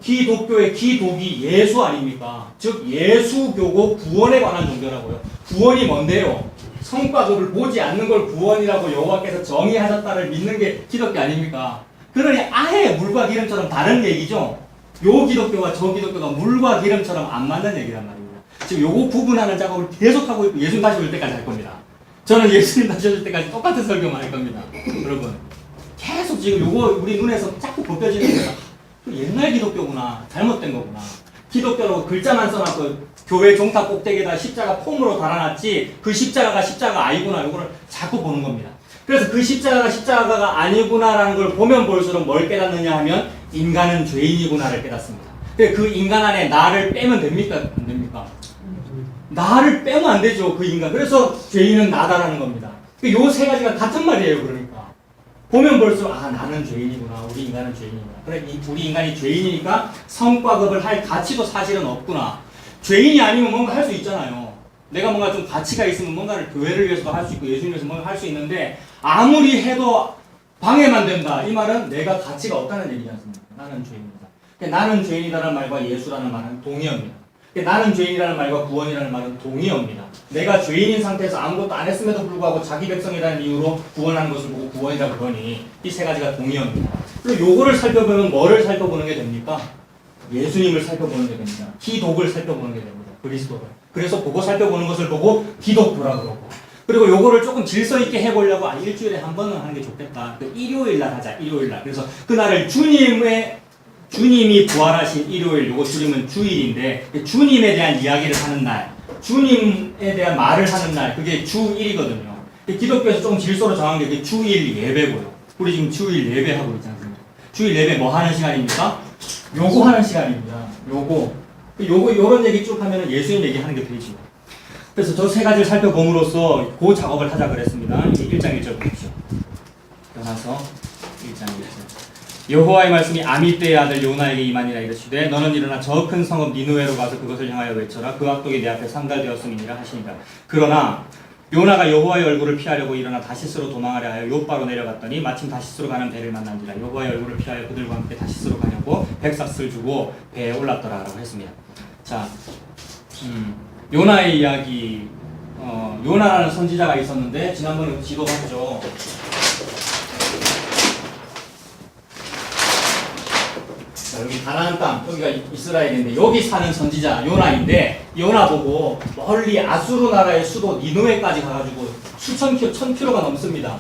기독교의 기독이 예수 아닙니까? 즉 예수교고 구원에 관한 종교라고요. 구원이 뭔데요? 성과급을 보지 않는 걸 구원이라고 여호와께서 정의하셨다를 믿는 게 기독교 아닙니까? 그러니 아예 물과 기름처럼 다른 얘기죠. 요 기독교와 저 기독교가 물과 기름처럼 안 맞는 얘기란 말입니다. 지금 요거 구분하는 작업을 계속하고 있고 예수님 다시 올 때까지 할 겁니다. 저는 예수님 다시 올 때까지 똑같은 설교만 할 겁니다. 여러분 계속 지금 요거 우리 눈에서 자꾸 벗겨지는 거야. 옛날 기독교구나. 잘못된 거구나. 기독교로 글자만 써놨고 교회 종탑 꼭대기에다 십자가 폼으로 달아놨지 그 십자가가 십자가 아니구나. 요거를 자꾸 보는 겁니다. 그래서 그 십자가가 십자가가 아니구나라는 걸 보면 볼수록 뭘 깨닫느냐 하면 인간은 죄인이구나를 깨닫습니다. 그 인간 안에 나를 빼면 됩니까? 안 됩니까? 나를 빼면 안 되죠. 그 인간. 그래서 죄인은 나다라는 겁니다. 요 세 가지가 같은 말이에요. 그러니까. 보면 볼수록 나는 죄인이구나. 우리 인간은 죄인이구나. 그래 우리 인간이 죄인이니까 성과급을 할 가치도 사실은 없구나. 죄인이 아니면 뭔가 할 수 있잖아요. 내가 뭔가 좀 가치가 있으면 뭔가를 교회를 위해서도 할 수 있고 예수님 위해서 뭔가 할 수 있는데 아무리 해도 방해만 된다. 이 말은 내가 가치가 없다는 얘기지 않습니까? 나는 죄인이다. 나는 죄인이다라는 말과 예수라는 말은 동의어입니다. 나는 죄인이라는 말과 구원이라는 말은 동의어입니다. 내가 죄인인 상태에서 아무것도 안 했음에도 불구하고 자기 백성이라는 이유로 구원하는 것을 보고 구원이라 그러니 이 세 가지가 동의어입니다. 그리고 요거를 살펴보면 뭐를 살펴보는 게 됩니까? 예수님을 살펴보는 게 됩니다. 기독을 살펴보는 게 됩니다. 그리스도를. 그래서 보고 살펴보는 것을 보고 기독교라 그러고 그리고 요거를 조금 질서 있게 해보려고 일주일에 한 번은 하는 게 좋겠다. 일요일날 하자. 일요일날. 그래서 그날을 주님이 부활하신 일요일, 요거 줄이면 주일인데 주님에 대한 이야기를 하는 날, 주님에 대한 말을 하는 날, 그게 주일이거든요. 기독교에서 조금 질서로 정한 게 주일 예배고요. 우리 지금 주일 예배하고 있지 않습니까? 주일 예배 뭐 하는 시간입니까? 요거 하는 시간입니다. 요런 얘기 쭉 하면 예수님 얘기하는 게 되죠. 그래서 저 세 가지를 살펴봄으로써 그 작업을 하자 그랬습니다. 1장 1절 보십시오. 떠나서 1장 1절. 여호와의 말씀이 아미떼의 아들 요나에게 임하니라 이르시되 너는 일어나 저 큰 성읍 니느웨로 가서 그것을 향하여 외쳐라. 그 악독이 내 앞에 상달되었음이니라 하시니라. 그러나 요나가 여호와의 얼굴을 피하려고 일어나 다시스로 도망하려 하여 요바로 내려갔더니 마침 다시스로 가는 배를 만난지라. 여호와의 얼굴을 피하여 그들과 함께 다시스로 가려고 백삭스를 주고 배에 올랐더라라고 했습니다. 자, 요나의 이야기. 요나라는 선지자가 있었는데 지난번에 지도봤죠. 자, 여기 가나안 땅, 여기가 이스라엘인데 여기 사는 선지자 요나인데 요나 보고 멀리 아수르 나라의 수도 니누에까지 가가지고 수천 킬로, 1000km가 넘습니다.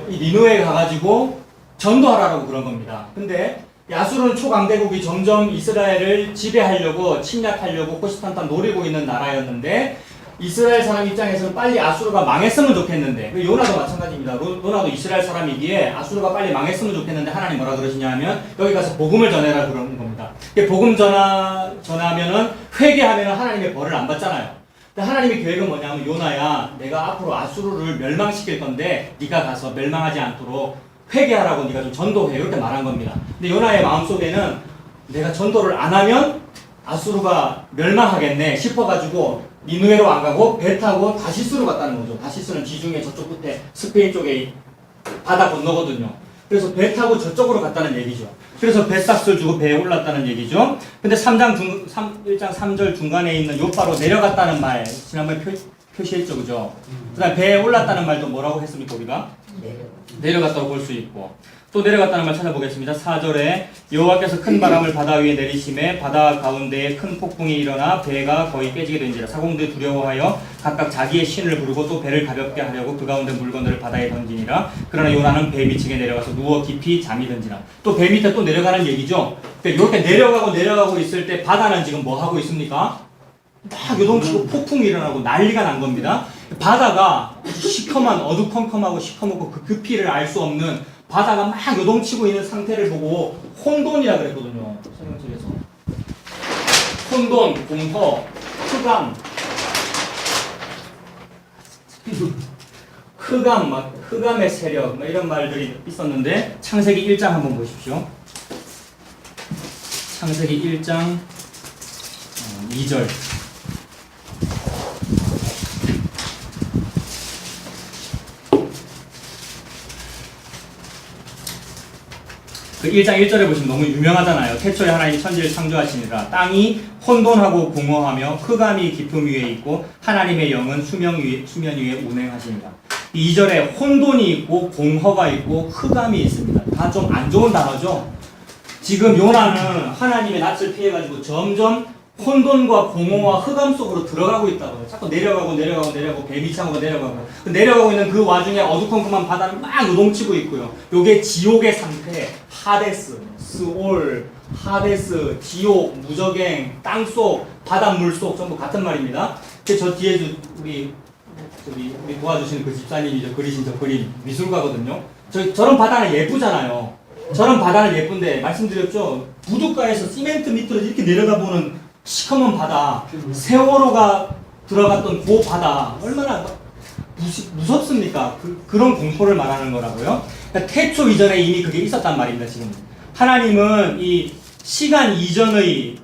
이 니누에 가가지고 전도하라고 그런 겁니다. 근데 이 아수르는 초강대국이 점점 이스라엘을 지배하려고 침략하려고 호시탐탐 노리고 있는 나라였는데 이스라엘 사람 입장에서는 빨리 아수르가 망했으면 좋겠는데 요나도 마찬가지입니다. 요나도 이스라엘 사람이기에 아수르가 빨리 망했으면 좋겠는데 하나님 뭐라 그러시냐 하면 여기 가서 복음을 전해라 그러는 겁니다. 복음 전하면은 회개하면은 하나님의 벌을 안 받잖아요. 근데 하나님의 계획은 뭐냐면 요나야 내가 앞으로 아수르를 멸망시킬 건데 네가 가서 멸망하지 않도록 회개하라고 네가 좀 전도해 이렇게 말한 겁니다. 근데 요나의 마음속에는 내가 전도를 안 하면 아수르가 멸망하겠네 싶어가지고 니누에로 안 가고 배 타고 다시스로 갔다는 거죠. 다시스는 지중해 저쪽 끝에 스페인 쪽에 바다 건너거든요. 그래서 배 타고 저쪽으로 갔다는 얘기죠. 그래서 배삭스를 주고 배에 올랐다는 얘기죠. 근데 1장 3절 중간에 있는 요파로 내려갔다는 말 지난번에 표시했죠. 그죠? 그 다음에 배에 올랐다는 말도 뭐라고 했습니까 우리가? 내려갔다고 볼 수 있고 또 내려갔다는 말 찾아보겠습니다. 4절에 여호와께서 큰 바람을 바다 위에 내리심에 바다 가운데에 큰 폭풍이 일어나 배가 거의 깨지게 된지라 사공들이 두려워하여 각각 자기의 신을 부르고 또 배를 가볍게 하려고 그 가운데 물건들을 바다에 던지니라. 그러나 요나는 배 밑층에 내려가서 누워 깊이 잠이 든지라. 또 배 밑에 또 내려가는 얘기죠. 이렇게 내려가고 있을 때 바다는 지금 뭐 하고 있습니까? 막 요동치고 폭풍이 일어나고 난리가 난 겁니다. 바다가 시커먼 어두컴컴하고 시커멓고 그 깊이를 알 수 없는 바다가 막 요동치고 있는 상태를 보고 혼돈이라 그랬거든요. 설명책에서. 혼돈, 공허, 흑암, 흑암의 세력 이런 말들이 있었는데 창세기 1장 한번 보십시오. 창세기 1장 2절. 그 1장 1절에 보시면 너무 유명하잖아요. 태초에 하나님이 천지를 창조하시니라. 땅이 혼돈하고 공허하며 흑암이 깊음 위에 있고 하나님의 영은 수면 위에 운행하시니라. 2절에 혼돈이 있고 공허가 있고 흑암이 있습니다. 다 좀 안 좋은 단어죠. 지금 요나는 하나님의 낯을 피해가지고 점점 혼돈과 공허와 흑암 속으로 들어가고 있다고요. 자꾸 내려가고 배 밑창으로 내려가고 있는 그 와중에 어두컴컴한 바다는 막 요동치고 있고요. 요게 지옥의 상태, 하데스, 스올, 하데스, 지옥, 무저갱, 땅속, 바닷물 속 전부 같은 말입니다. 저 뒤에 우리 도와주시는 그 집사님이 그리신 저 그림 미술가거든요. 저런 바다는 예쁘잖아요. 저런 바다는 예쁜데 말씀드렸죠. 부둣가에서 시멘트 밑으로 이렇게 내려다보는 시커먼 바다, 세월호가 들어갔던 그 바다 얼마나 무섭습니까? 그런 공포를 말하는 거라고요. 그러니까 태초 이전에 이미 그게 있었단 말입니다. 지금 하나님은 이 시간 이전의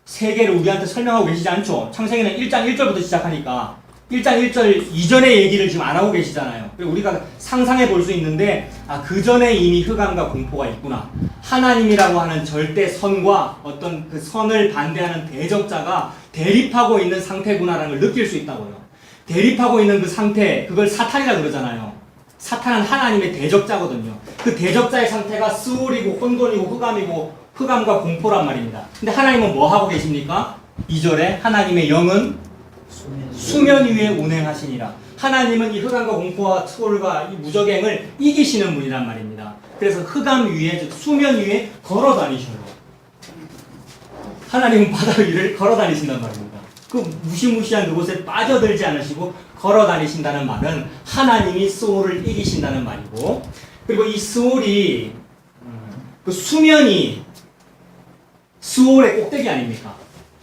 세계를 우리한테 설명하고 계시지 않죠. 창세기는 1장 1절부터 시작하니까 1장 1절 이전의 얘기를 지금 안 하고 계시잖아요. 그리고 우리가 상상해 볼 수 있는데 그 전에 이미 흑암과 공포가 있구나. 하나님이라고 하는 절대 선과 어떤 그 선을 반대하는 대적자가 대립하고 있는 상태구나라는 걸 느낄 수 있다고요. 대립하고 있는 그 상태, 그걸 사탄이라고 그러잖아요. 사탄은 하나님의 대적자거든요. 그 대적자의 상태가 스올이고 혼돈이고 흑암이고 흑암과 공포란 말입니다. 근데 하나님은 뭐 하고 계십니까? 2절에 하나님의 영은 수면 위에 운행하시니라. 하나님은 이 흑암과 공포와 스올과 이 무저갱을 이기시는 분이란 말입니다. 그래서 흑암 위에, 즉 수면 위에 걸어 다니셔요. 하나님은 바다 위를 걸어 다니신단 말입니다. 그 무시무시한 그곳에 빠져들지 않으시고 걸어 다니신다는 말은 하나님이 스올을 이기신다는 말이고, 그리고 이 스올이 그 수면이 스올의 꼭대기 아닙니까?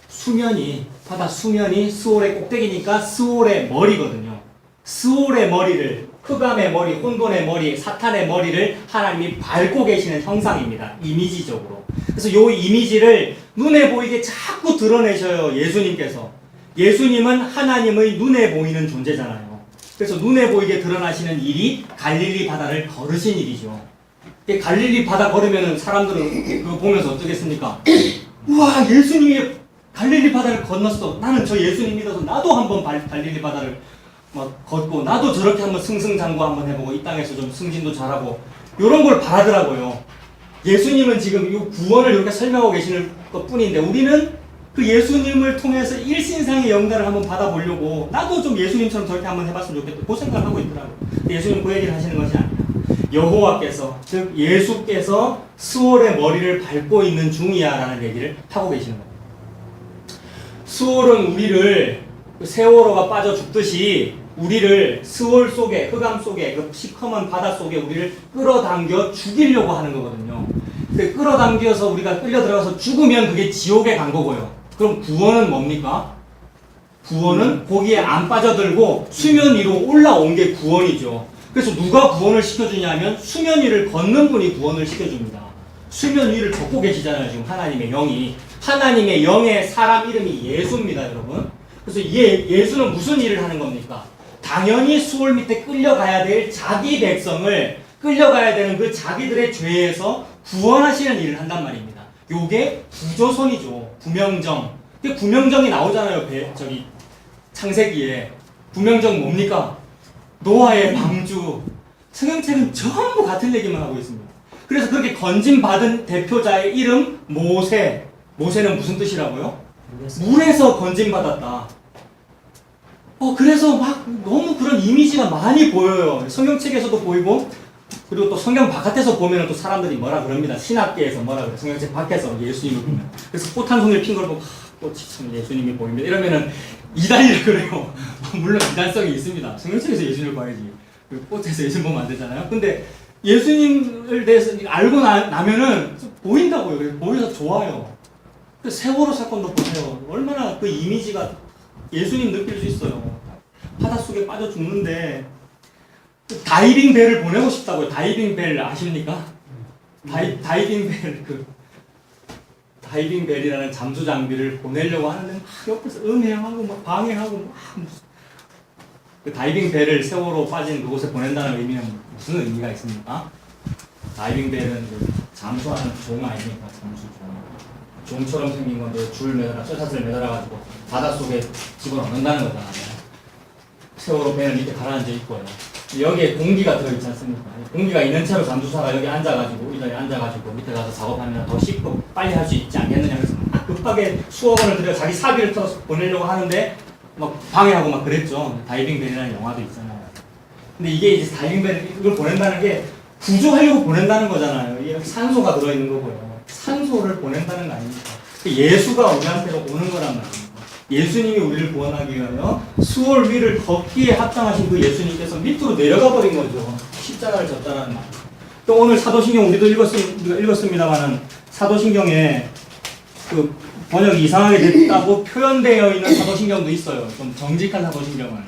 수면이 바다 수면이 스올의 꼭대기니까 스올의 머리거든요. 스올의 머리를, 흑암의 머리, 혼돈의 머리, 사탄의 머리를 하나님이 밟고 계시는 형상입니다. 이미지적으로. 그래서 이 이미지를 눈에 보이게 자꾸 드러내셔요. 예수님께서. 예수님은 하나님의 눈에 보이는 존재잖아요. 그래서 눈에 보이게 드러나시는 일이 갈릴리 바다를 걸으신 일이죠. 갈릴리 바다 걸으면 사람들은 그거 보면서 어떻겠습니까? 우와, 예수님이 갈릴리 바다를 건넜어. 나는 저 예수님 믿어서 나도 한번 갈릴리 바다를 막 걷고 나도 저렇게 한번 승승장구 한번 해보고 이 땅에서 좀 승진도 잘하고 이런 걸 바라더라고요. 예수님은 지금 이 구원을 이렇게 설명하고 계시는 것 뿐인데 우리는 그 예수님을 통해서 일신상의 영달을 한번 받아보려고 나도 좀 예수님처럼 저렇게 한번 해봤으면 좋겠다 그 생각을 하고 있더라고요. 근데 예수님 그 얘기를 하시는 것이 아니라 여호와께서 즉 예수께서 스월의 머리를 밟고 있는 중이야 라는 얘기를 하고 계시는 겁니다. 스월은 우리를 세월호가 빠져 죽듯이 우리를 스월 속에 흑암 속에 그 시커먼 바다 속에 우리를 끌어당겨 죽이려고 하는 거거든요. 근데 끌어당겨서 우리가 끌려 들어가서 죽으면 그게 지옥에 간 거고요. 그럼 구원은 뭡니까? 구원은 거기에 안 빠져들고 수면 위로 올라온 게 구원이죠. 그래서 누가 구원을 시켜주냐면 수면 위를 걷는 분이 구원을 시켜줍니다. 수면 위를 걷고 계시잖아요. 지금 하나님의 영이. 하나님의 영의 사람 이름이 예수입니다, 여러분. 그래서 예수는 무슨 일을 하는 겁니까? 당연히 수월 밑에 끌려가야 될 자기 백성을 끌려가야 되는 그 자기들의 죄에서 구원하시는 일을 한단 말입니다. 요게 구조선이죠. 구명정. 구명정이 나오잖아요. 저기 창세기에. 구명정 뭡니까? 노아의 방주. 성경책은 전부 같은 얘기만 하고 있습니다. 그래서 그렇게 건진받은 대표자의 이름 모세. 모세는 무슨 뜻이라고요? 물에서 건진받았다. 그래서 막 너무 그런 이미지가 많이 보여요. 성경책에서도 보이고, 그리고 또 성경 바깥에서 보면 또 사람들이 뭐라 그럽니다. 신학계에서 뭐라 그래요. 성경책 밖에서 예수님을 보면. 그래서 꽃 한 송이를 핀 걸 보고, 꽃이 참 예수님이 보입니다. 이러면은 이단이라 그래요. 물론 이단성이 있습니다. 성경책에서 예수님을 봐야지. 꽃에서 예수님 보면 안 되잖아요. 근데 예수님을 대해서 알고 나면은 보인다고요. 그래서 보여서 좋아요. 세월호 사건도 보세요. 얼마나 그 이미지가 예수님 느낄 수 있어요. 바닷속에 빠져 죽는데 다이빙 벨을 보내고 싶다고요. 다이빙 벨 아십니까? 다이빙 벨 다이빙 벨이라는 잠수 장비를 보내려고 하는데 막 옆에서 음해하고 막 방해하고 막 그 다이빙 벨을 세월호 빠진 그곳에 보낸다는 의미는 무슨 의미가 있습니까? 다이빙 벨은 그 잠수하는 종 아닙니까? 잠수 종. 종처럼 생긴 건데 줄 매달아, 쇠사슬 매달아가지고 바닷속에 집어넣는다는 거잖아요. 세월호 배는 밑에 가라앉아 있고요. 여기에 공기가 들어있지 않습니까? 공기가 있는 채로 잠수사가 여기 앉아가지고 이 자리에 앉아가지고 밑에 가서 작업하면 더 쉽고 빨리 할 수 있지 않겠느냐. 그래서 막 급하게 수억 원을 들여 자기 사비를 터서 보내려고 하는데 막 방해하고 막 그랬죠. 다이빙 벨이라는 영화도 있잖아요. 근데 이게 이제 다이빙 벨 이걸 보낸다는 게 구조하려고 보낸다는 거잖아요. 이게 산소가 들어있는 거고요. 산소를 보낸다는 거 아닙니까? 예수가 우리한테로 오는 거란 말입니다. 예수님이 우리를 구원하기 위하여 수월 위를 걷기에 합당하신 그 예수님께서 밑으로 내려가 버린 거죠. 십자가를 졌다는 말. 또 오늘 사도신경 우리도 읽었습니다만은 사도신경에 그 번역이 이상하게 됐다고 표현되어 있는 사도신경도 있어요. 좀 정직한 사도신경은.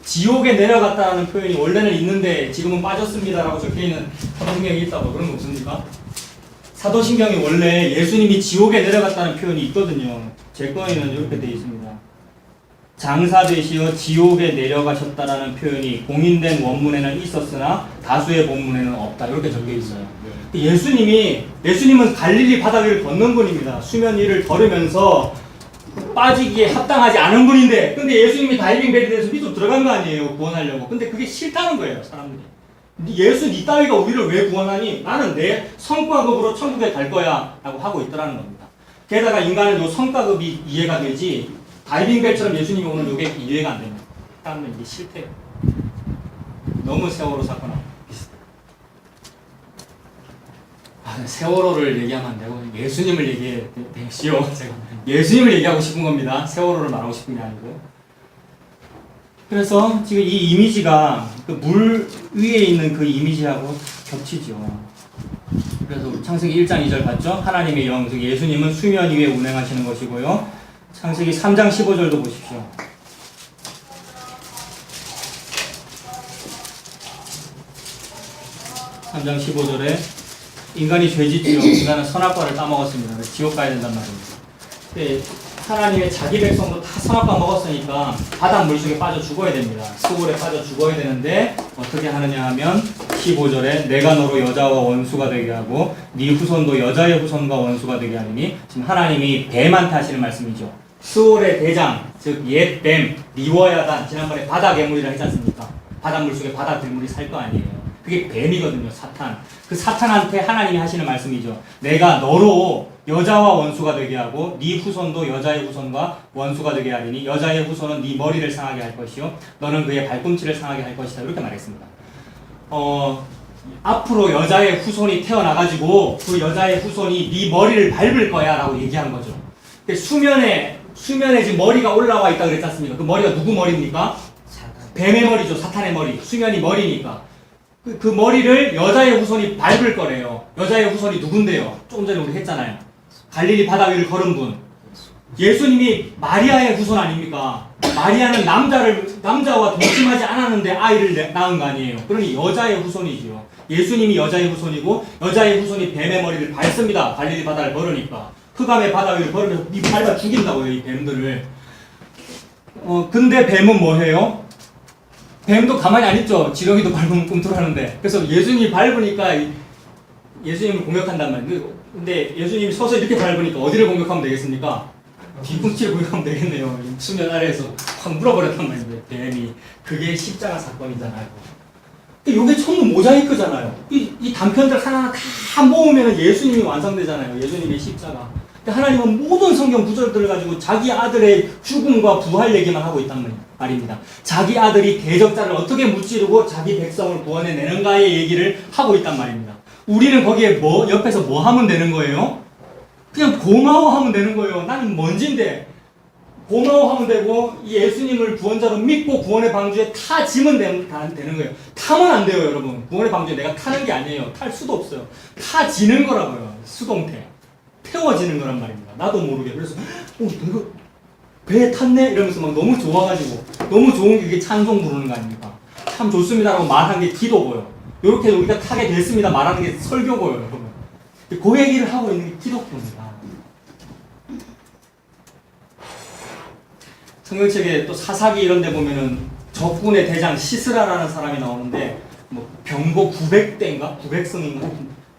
지옥에 내려갔다는 표현이 원래는 있는데 지금은 빠졌습니다라고 적혀있는 사도신경이 있다고. 그런 거 없습니까? 사도신경이 원래 예수님이 지옥에 내려갔다는 표현이 있거든요. 제 거에는 이렇게 되어 있습니다. 장사되시어 지옥에 내려가셨다라는 표현이 공인된 원문에는 있었으나 다수의 본문에는 없다. 이렇게 적혀 있어요. 예수님은 갈릴리 바다 위를 걷는 분입니다. 수면 위를 걸으면서 빠지기에 합당하지 않은 분인데, 근데 예수님이 다이빙 벨에 대해서 밑으로 들어간 거 아니에요. 구원하려고. 근데 그게 싫다는 거예요, 사람들이. 예수 니 따위가 우리를 왜 구원하니? 나는 내 성과급으로 천국에 갈 거야 라고 하고 있더라는 겁니다. 게다가 인간은 요 성과급이 이해가 되지 다이빙벨처럼 예수님이 오는 요게 이해가 안 됩니다. 사람은 이게 싫대요. 너무 세월호 사건하고 비슷해요. 세월호를 얘기하면 안 되고 예수님을 얘기해 되시오. 제가 예수님을 얘기하고 싶은 겁니다. 세월호를 말하고 싶은 게 아니고. 그래서 지금 이 이미지가 그 물 위에 있는 그 이미지하고 겹치죠. 그래서 창세기 1장 2절 봤죠? 하나님의 영, 즉 예수님은 수면 위에 운행하시는 것이고요. 창세기 3장 15절도 보십시오. 3장 15절에 인간이 죄짓지요. 인간은 선악과를 따먹었습니다. 지옥 가야 된단 말입니다. 하나님의 자기 백성도 다 선악과 먹었으니까 바닷 물속에 빠져 죽어야 됩니다. 수월에 빠져 죽어야 되는데 어떻게 하느냐 하면 15절에 내가 너로 여자와 원수가 되게 하고 네 후손도 여자의 후손과 원수가 되게 하니, 지금 하나님이 뱀한테 하시는 말씀이죠. 수월의 대장, 즉 옛 뱀 리워야단, 지난번에 바다 괴물이라 했지 않습니까? 바닷물 속에 바다 괴물이 살 거 아니에요. 그게 뱀이거든요. 사탄. 그 사탄한테 하나님이 하시는 말씀이죠. 내가 너로 여자와 원수가 되게 하고 네 후손도 여자의 후손과 원수가 되게 하리니 여자의 후손은 네 머리를 상하게 할 것이요 너는 그의 발꿈치를 상하게 할 것이다. 이렇게 말했습니다. 앞으로 여자의 후손이 태어나가지고 그 여자의 후손이 네 머리를 밟을 거야 라고 얘기한 거죠. 수면에 지금 머리가 올라와 있다 그랬지 않습니까? 그 머리가 누구 머리입니까? 뱀의 머리죠. 사탄의 머리. 수면이 머리니까. 그 머리를 여자의 후손이 밟을 거래요. 여자의 후손이 누군데요? 조금 전에 우리 했잖아요. 갈릴리 바다 위를 걸은 분. 예수님이 마리아의 후손 아닙니까? 마리아는 남자와 동침하지 않았는데 아이를 낳은 거 아니에요. 그러니 여자의 후손이지요. 예수님이 여자의 후손이고 여자의 후손이 뱀의 머리를 밟습니다. 갈릴리 바다를 걸으니까. 흑암의 바다 위를 걸으면서 이 밟아 죽인다고요. 이 뱀들을. 근데 뱀은 뭐 해요? 뱀도 가만히 안 있죠. 지렁이도 밟으면 꿈틀하는데. 그래서 예수님이 밟으니까 예수님을 공격한단 말이에요. 근데 예수님이 서서 이렇게 밟으니까 어디를 공격하면 되겠습니까? 뒤꿈치를 공격하면 되겠네요. 수면 아래에서 확 물어버렸단 말이에요. 뱀이. 그게 십자가 사건이잖아요. 이게 전부 모자이크잖아요. 이 단편들 하나하나 다 모으면 예수님이 완성되잖아요. 예수님의 십자가. 하나님은 모든 성경 구절들을 가지고 자기 아들의 죽음과 부활 얘기만 하고 있단 말입니다. 자기 아들이 대적자를 어떻게 무찌르고 자기 백성을 구원해내는가의 얘기를 하고 있단 말입니다. 우리는 거기에 옆에서 뭐 하면 되는 거예요? 그냥 고마워하면 되는 거예요. 나는 뭔진데 고마워하면 되고 이 예수님을 구원자로 믿고 구원의 방주에 타지면 되는 거예요. 타면 안 돼요, 여러분. 구원의 방주에 내가 타는 게 아니에요. 탈 수도 없어요. 타지는 거라고요. 수동태. 태워지는 거란 말입니다. 나도 모르게. 그래서 내가 배에 탔네? 이러면서 막 너무 좋아가지고 너무 좋은 게 이게 찬송 부르는 거 아닙니까? 참 좋습니다라고 말하는 게 기도고요. 이렇게 우리가 타게 됐습니다 말하는 게 설교고요, 여러분. 그 얘기를 하고 있는 게 기독교입니다. 성경책에 또 사사기 이런 데 보면은 적군의 대장 시스라라는 사람이 나오는데 뭐 병거 900대인가? 900성인가?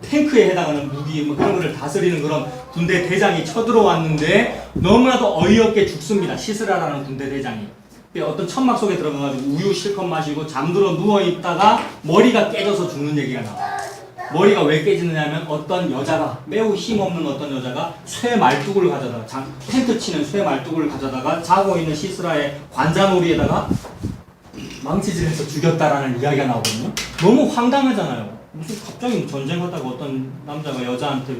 탱크에 해당하는 무기 뭐 그런 거를 다스리는 그런 군대 대장이 쳐들어왔는데 너무나도 어이없게 죽습니다. 시스라라는 군대 대장이. 어떤 천막 속에 들어가가지고 우유 실컷 마시고 잠들어 누워있다가 머리가 깨져서 죽는 얘기가 나와요. 머리가 왜 깨지느냐면 어떤 여자가 매우 힘없는 어떤 여자가 쇠 말뚝을 가져다가 텐트 치는 쇠 말뚝을 가져다가 자고 있는 시스라의 관자놀이에다가 망치질해서 죽였다라는 이야기가 나오거든요. 너무 황당하잖아요. 무슨 갑자기 전쟁하다가 어떤 남자가 여자한테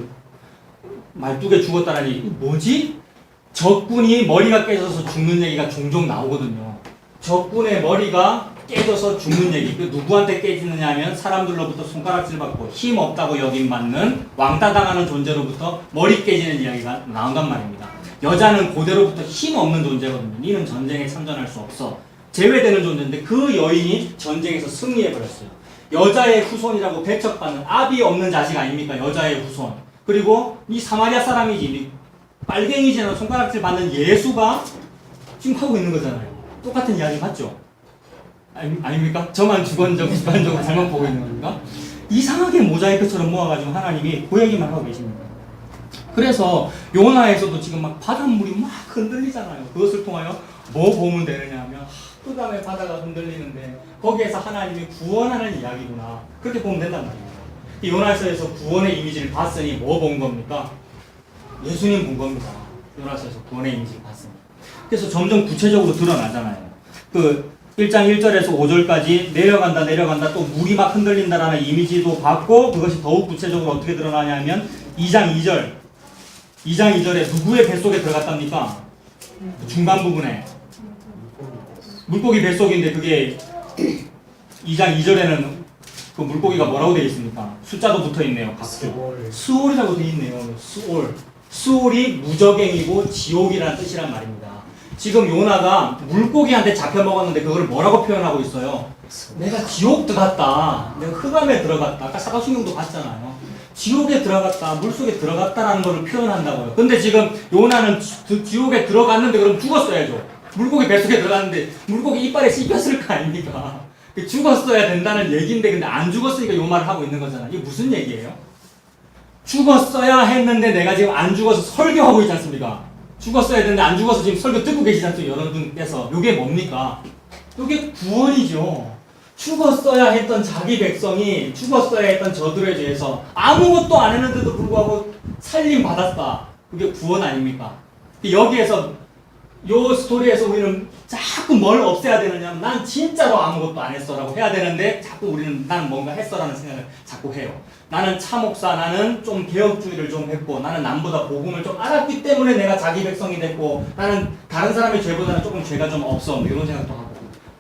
말뚝에 죽었다라니 이거 뭐지? 적군이 머리가 깨져서 죽는 얘기가 종종 나오거든요. 적군의 머리가 깨져서 죽는 얘기. 그 누구한테 깨지느냐 하면 사람들로부터 손가락질 받고 힘 없다고 여김받는 왕따 당하는 존재로부터 머리 깨지는 이야기가 나온단 말입니다. 여자는 그대로부터 힘 없는 존재거든요. 니는 전쟁에 참전할 수 없어. 제외되는 존재인데 그 여인이 전쟁에서 승리해버렸어요. 여자의 후손이라고 배척받는 아비 없는 자식 아닙니까? 여자의 후손. 그리고 이 사마리아 사람이지 빨갱이지나 손가락질 받는 예수가 지금 하고 있는 거잖아요. 똑같은 이야기 맞죠? 아닙니까? 저만 주관적으로 잘못 보고 있는 겁니까? 이상하게 모자이크처럼 모아가지고 하나님이 그 얘기만 하고 계십니다. 그래서 요나에서도 지금 막 바닷물이 막 흔들리잖아요. 그것을 통하여 뭐 보면 되느냐 하면 흑암의 바다가 흔들리는데 거기에서 하나님이 구원하는 이야기구나. 그렇게 보면 된단 말입니다. 이 요나서에서 구원의 이미지를 봤으니 뭐 본 겁니까? 예수님 본 겁니다. 요나서에서 구원의 이미지를 봤습니다. 그래서 점점 구체적으로 드러나잖아요. 그 1장 1절에서 5절까지 내려간다 또 물이 막 흔들린다라는 이미지도 봤고 그것이 더욱 구체적으로 어떻게 드러나냐면 2장 2절에 누구의 뱃속에 들어갔답니까? 중간 부분에 물고기 뱃속인데 그게 2장 2절에는 그 물고기가 뭐라고 되어 있습니까? 숫자도 붙어 있네요. 수올이라고 되어 있네요. 수올이 무적행이고 지옥이라는 뜻이란 말입니다. 지금 요나가 물고기한테 잡혀 먹었는데 그걸 뭐라고 표현하고 있어요? 내가 지옥 들어갔다. 내가 흑암에 들어갔다. 아까 사도신경도 봤잖아요. 지옥에 들어갔다. 물속에 들어갔다라는 걸 표현한다고요. 근데 지금 요나는 지옥에 들어갔는데 그럼 죽었어야죠. 물고기 뱃속에 들어갔는데 물고기 이빨에 씹혔을 거 아닙니까? 죽었어야 된다는 얘기인데 근데 안 죽었으니까 요 말을 하고 있는 거잖아요. 이게 무슨 얘기예요? 죽었어야 했는데 내가 지금 안 죽어서 설교하고 있지 않습니까? 죽었어야 되는데 안 죽어서 지금 설교 듣고 계시지 않습니까? 여러분께서. 이게 뭡니까? 이게 구원이죠. 죽었어야 했던 자기 백성이 죽었어야 했던 저들에 대해서 아무것도 안 했는데도 불구하고 살림 받았다. 그게 구원 아닙니까? 여기에서 요 스토리에서 우리는 자꾸 뭘 없애야 되느냐면 난 진짜로 아무것도 안 했어라고 해야 되는데 자꾸 우리는 나는 뭔가 했어라는 생각을 자꾸 해요. 나는 차목사, 나는 좀 개혁주의를 좀 했고, 나는 남보다 복음을 좀 알았기 때문에 내가 자기 백성이 됐고, 나는 다른 사람의 죄보다는 조금 죄가 좀 없어, 뭐 이런 생각도 하고.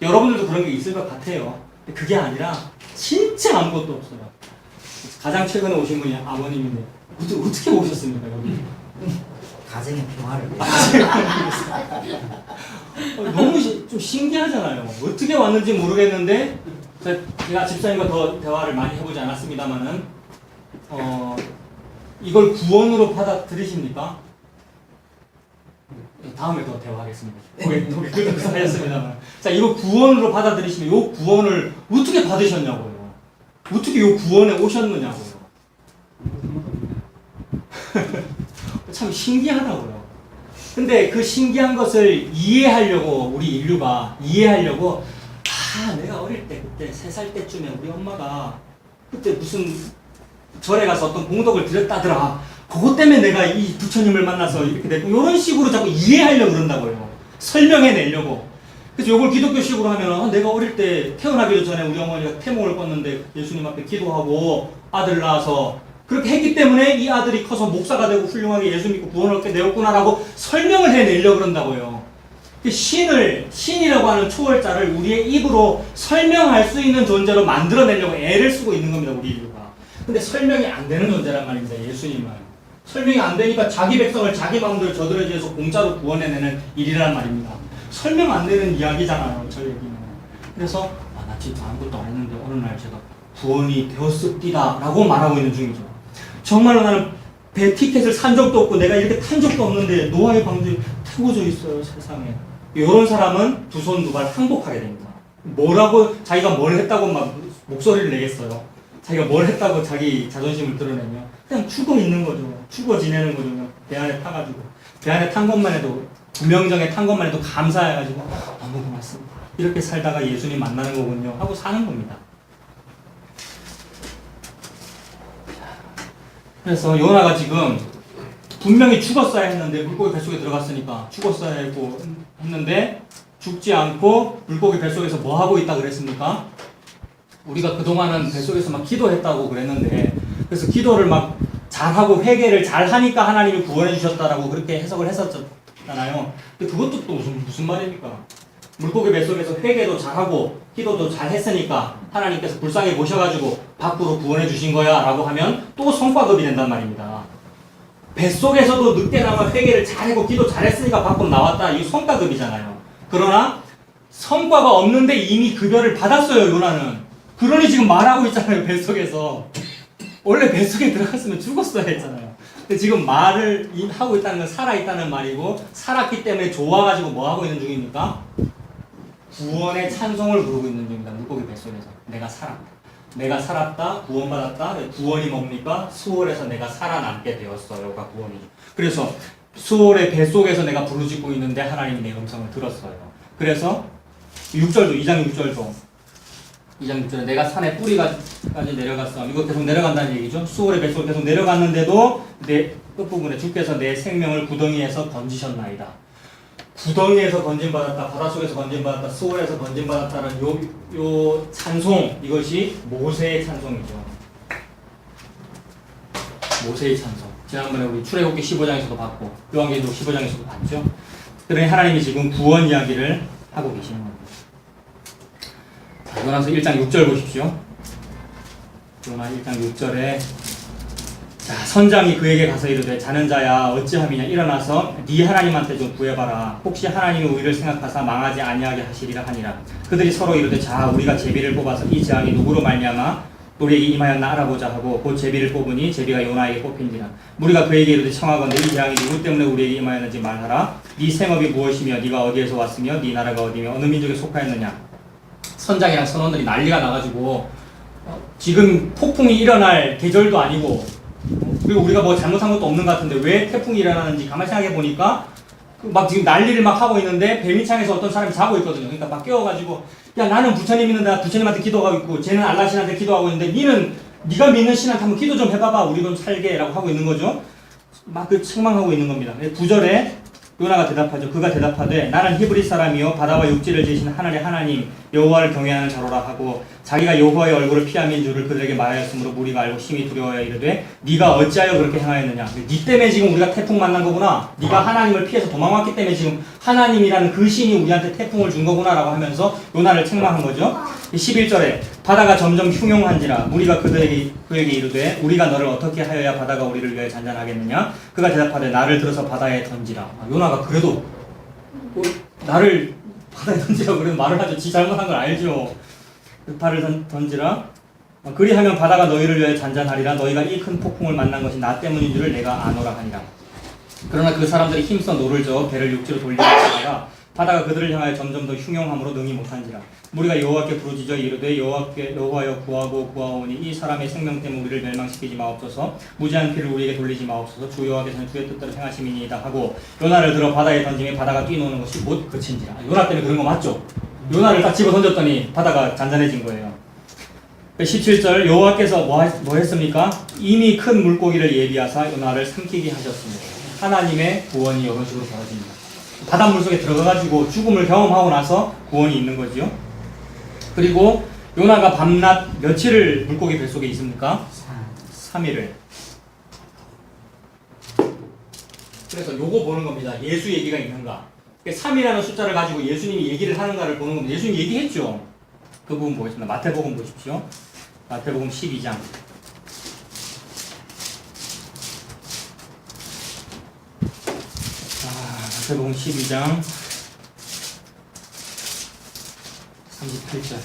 여러분들도 그런 게 있을 것 같아요. 근데 그게 아니라 진짜 아무것도 없어요. 가장 최근에 오신 분이 아버님인데 어떻게 오셨습니까 여기? 가정의 평화를 너무 좀 신기하잖아요. 어떻게 왔는지 모르겠는데 제가 집사님과 더 대화를 많이 해보지 않았습니다만은 이걸 구원으로 받아들이십니까? 다음에 더 대화하겠습니다. 우리 그렇게 하셨습니다만. 자, 이거 구원으로 받아들이시면 이 구원을 어떻게 받으셨냐고요. 어떻게 이 구원에 오셨느냐고요. 참 신기하다고요. 근데 그 신기한 것을 이해하려고 우리 인류가 이해하려고 내가 어릴 때 그때 3살 때쯤에 우리 엄마가 그때 무슨 절에 가서 어떤 공덕을 드렸다더라. 그것 때문에 내가 이 부처님을 만나서 이렇게 됐고 이런 식으로 자꾸 이해하려고 그런다고요. 설명해내려고. 그래서 이걸 기독교식으로 하면 내가 어릴 때 태어나기도 전에 우리 어머니가 태몽을 꿨는데 예수님 앞에 기도하고 아들 낳아서 그렇게 했기 때문에 이 아들이 커서 목사가 되고 훌륭하게 예수 믿고 구원을 얻게 되었구나라고 설명을 해내려고 그런다고요. 신이라고 하는 초월자를 우리의 입으로 설명할 수 있는 존재로 만들어내려고 애를 쓰고 있는 겁니다, 우리 인류가. 근데 설명이 안 되는 존재란 말입니다, 예수님은. 설명이 안 되니까 자기 백성을 자기 마음대로 저들에 대해서 공짜로 구원해내는 일이란 말입니다. 설명 안 되는 이야기잖아요, 저 얘기는. 그래서 나 진짜 아무것도 안 했는데 어느 날 제가 구원이 되었습니다 라고 말하고 있는 중이죠. 정말로 나는 배 티켓을 산 적도 없고 내가 이렇게 탄 적도 없는데 노아의 방주에 태워져 있어요, 세상에. 이런 사람은 두 손 두 발 항복하게 됩니다. 뭐라고 자기가 뭘 했다고 막 목소리를 내겠어요. 자기가 뭘 했다고 자기 자존심을 드러내며 그냥 죽어 있는 거죠. 죽어 지내는 거죠. 그냥 배 안에 타가지고 배 안에 탄 것만 해도 구명정에 탄 것만 해도 감사해가지고 너무 고맙습니다. 이렇게 살다가 예수님 만나는 거군요 하고 사는 겁니다. 그래서 요나가 지금 분명히 죽었어야 했는데 물고기 뱃속에 들어갔으니까 죽었어야 했는데 죽지 않고 물고기 뱃속에서 뭐 하고 있다 그랬습니까? 우리가 그동안은 뱃속에서 막 기도했다고 그랬는데 그래서 기도를 막 잘하고 회개를 잘하니까 하나님이 구원해 주셨다라고 그렇게 해석을 했었잖아요. 근데 그것도 또 무슨 말입니까? 물고기 뱃속에서 회개도 잘하고 기도도 잘했으니까 하나님께서 불쌍히 보셔가지고 밖으로 구원해 주신 거야 라고 하면 또 성과급이 된단 말입니다. 뱃속에서도 늑대나마 회개를 잘하고 기도 잘했으니까 밖으로 나왔다. 이게 성과급이잖아요. 그러나 성과가 없는데 이미 급여를 받았어요, 요나는. 그러니 지금 말하고 있잖아요, 뱃속에서. 원래 뱃속에 들어갔으면 죽었어야 했잖아요. 근데 지금 말을 하고 있다는 건 살아있다는 말이고 살았기 때문에 좋아가지고 뭐 하고 있는 중입니까? 구원의 찬송을 부르고 있는 중입니다. 물고기 뱃속에서. 내가 살았다. 내가 살았다. 구원받았다. 구원이 뭡니까? 수월에서 내가 살아남게 되었어요가 구원이죠. 그래서 수월의 뱃속에서 내가 부르짖고 있는데 하나님이 내 음성을 들었어요. 그래서 6절도 2장 6절도 2장 6절에 내가 산의 뿌리까지 내려갔어. 이거 계속 내려간다는 얘기죠. 수월의 뱃속을 계속 내려갔는데도 내 끝부분에 주께서 내 생명을 구덩이에서 건지셨나이다. 구덩이에서 건진받았다, 바닷속에서 건진받았다, 수월에서 건진받았다는 요 찬송, 이것이 모세의 찬송이죠. 모세의 찬송. 지난번에 우리 출애굽기 15장에서도 봤고 요한계시록 15장에서도 봤죠. 그러니 하나님이 지금 구원 이야기를 하고 계시는 겁니다. 자, 요나서 1장 6절 보십시오. 요나 1장 6절에 자, 선장이 그에게 가서 이르되 자는 자야 어찌함이냐 일어나서 네 하나님한테 좀 구해봐라. 혹시 하나님이 우리를 생각하사 망하지 아니하게 하시리라 하니라. 그들이 서로 이르되 자 우리가 제비를 뽑아서 이 재앙이 누구로 말미암아 우리에게 임하였나 알아보자 하고 곧 제비를 뽑으니 제비가 요나에게 뽑힌지라. 우리가 그에게 이르되 청하건대 이 재앙이 누구 때문에 우리에게 임하였는지 말하라. 네 생업이 무엇이며 네가 어디에서 왔으며 네 나라가 어디며 어느 민족에 속하였느냐. 선장이랑 선원들이 난리가 나가지고 지금 폭풍이 일어날 계절도 아니고 그리고 우리가 뭐 잘못한 것도 없는 것 같은데 왜 태풍이 일어나는지 가만히 생각해 보니까 막 지금 난리를 막 하고 있는데 뱀이창에서 어떤 사람이 자고 있거든요. 그러니까 막 깨워가지고 야 나는 부처님 믿는다. 부처님한테 기도하고 있고 쟤는 알라신한테 기도하고 있는데 네가 믿는 신한테 한번 기도 좀 해봐봐. 우리 좀 살게라고 하고 있는 거죠. 막 그 책망하고 있는 겁니다. 9절에 요나가 대답하죠. 그가 대답하되 나는 히브리 사람이요 바다와 육지를 지으신 하늘의 하나님 여호와를 경외하는 자로라 하고 자기가 여호와의 얼굴을 피함인 줄을 그들에게 말하였으므로 무리가 알고 심히 두려워하여 이르되 네가 어찌하여 그렇게 행하였느냐. 네 때문에 지금 우리가 태풍 만난 거구나. 네가 하나님을 피해서 도망왔기 때문에 지금 하나님이라는 그 신이 우리한테 태풍을 준 거구나 라고 하면서 요나를 책망한 거죠. 11절에 바다가 점점 흉용한지라 무리가 그에게 이르되 우리가 너를 어떻게 하여야 바다가 우리를 위하여 잔잔하겠느냐. 그가 대답하되 나를 들어서 바다에 던지라. 요나가 그래도 나를 바다에 던지라고 그래도 말을 하죠. 지 잘못한 걸 알죠. 발을 던지라. 그리하면 바다가 너희를 위하여 잔잔하리라. 너희가 이 큰 폭풍을 만난 것이 나 때문인 줄을 내가 아노라 하니라. 그러나 그 사람들이 힘써 노를 저어 배를 육지로 돌리다가 바다가 그들을 향하여 점점 더 흉용함으로 능히 못한지라. 우리가 여호와께 부르짖어 이르되 여호와여 구하오니 이 사람의 생명 때문에 우리를 멸망시키지 마옵소서. 무지한 피를 우리에게 돌리지 마옵소서. 주 여호와께서는 주의 뜻대로 행하심이니이다 하고 요나를 들어 바다에 던짐에 바다가 뛰노는 것이 못 그친지라. 요나 때문에 그런 거 맞죠? 요나를 딱 집어 던졌더니 바다가 잔잔해진 거예요. 17절 여호와께서 뭐 했습니까? 이미 큰 물고기를 예비하사 요나를 삼키게 하셨습니다. 하나님의 구원이 이런 식으로 벌어집니다. 바닷물 속에 들어가가지고 죽음을 경험하고 나서 구원이 있는 거죠. 그리고 요나가 밤낮 며칠을 물고기 뱃속에 있습니까? 3일을. 그래서 요거 보는 겁니다. 예수 얘기가 있는가. 3이라는 숫자를 가지고 예수님이 얘기를 하는가를 보는 겁니다. 예수님 얘기했죠. 그 부분 보겠습니다. 마태복음 보십시오. 마태복음 12장. 마태복음 12장 38절.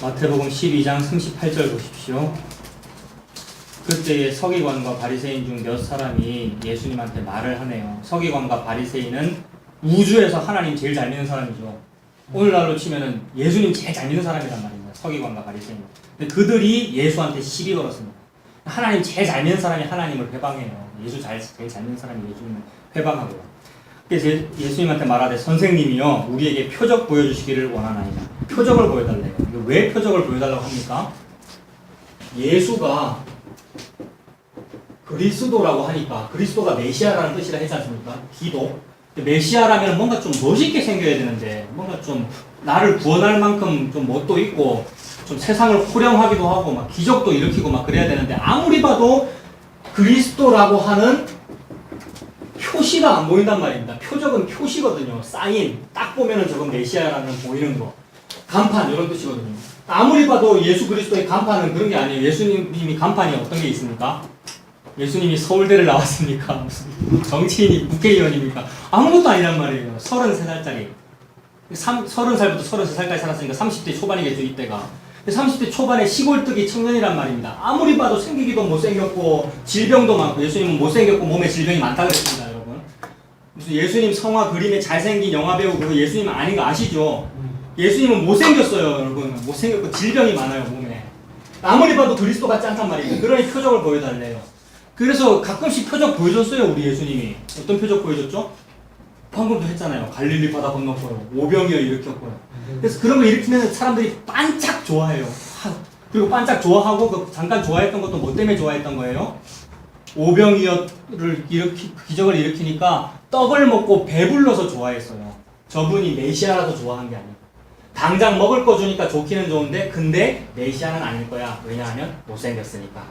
마태복음 12장 38절 보십시오. 그때에 서기관과 바리새인 중 몇 사람이 예수님한테 말을 하네요. 서기관과 바리새인은 우주에서 하나님 제일 잘 믿는 사람이죠. 오늘날로 치면은 예수님 제일 잘 믿는 사람이란 말입니다. 서기관과 바리새인. 근데 그들이 예수한테 시비 걸었습니다. 하나님 제일 잘 믿는 사람이 하나님을 회방해요. 제일 잘 믿는 사람이 예수님을 회방하고요. 그래서 예수님한테 말하되 선생님이요 우리에게 표적 보여주시기를 원하나이다. 표적을 보여달래요. 왜 표적을 보여달라고 합니까? 예수가 그리스도라고 하니까 그리스도가 메시아라는 뜻이라 했지 않습니까? 기도. 메시아라면 뭔가 좀 멋있게 생겨야 되는데 뭔가 좀 나를 구원할 만큼 좀 멋도 있고 좀 세상을 호령하기도 하고 막 기적도 일으키고 막 그래야 되는데 아무리 봐도 그리스도라고 하는 표시가 안 보인단 말입니다. 표적은 표시거든요. 사인. 딱 보면은 저건 메시아라는 보이는 거. 간판 이런 뜻이거든요. 아무리 봐도 예수 그리스도의 간판은 그런 게 아니에요. 예수님이 간판이 어떤 게 있습니까? 예수님이 서울대를 나왔습니까? 무슨 정치인이 국회의원입니까? 아무것도 아니란 말이에요. 33살짜리. 30살부터 33살까지 살았으니까 30대 초반이겠죠, 이때가. 30대 초반에 시골뜨기 청년이란 말입니다. 아무리 봐도 생기기도 못생겼고 질병도 많고 예수님은 못생겼고 몸에 질병이 많다고 그랬습니다, 여러분. 무슨 예수님 성화 그림에 잘생긴 영화배우 그거 예수님 아닌 거 아시죠? 예수님은 못생겼어요, 여러분. 못생겼고 질병이 많아요, 몸에. 아무리 봐도 그리스도 같지 않단 말이에요. 그러니 표적을 보여달래요. 그래서 가끔씩 표적 보여줬어요, 우리 예수님이. 어떤 표적 보여줬죠? 방금도 했잖아요. 갈릴리 바다 건넜고요. 오병이어 일으켰고요. 그래서 그런 거 일으키면 사람들이 반짝 좋아해요. 그리고 반짝 좋아하고 그 잠깐 좋아했던 것도 뭐 때문에 좋아했던 거예요? 오병이어를 기적을 일으키니까 떡을 먹고 배불러서 좋아했어요. 저분이 메시아라서 좋아한 게 아니에요. 당장 먹을 거 주니까 좋기는 좋은데 근데 메시아는 아닐 거야. 왜냐하면 못생겼으니까.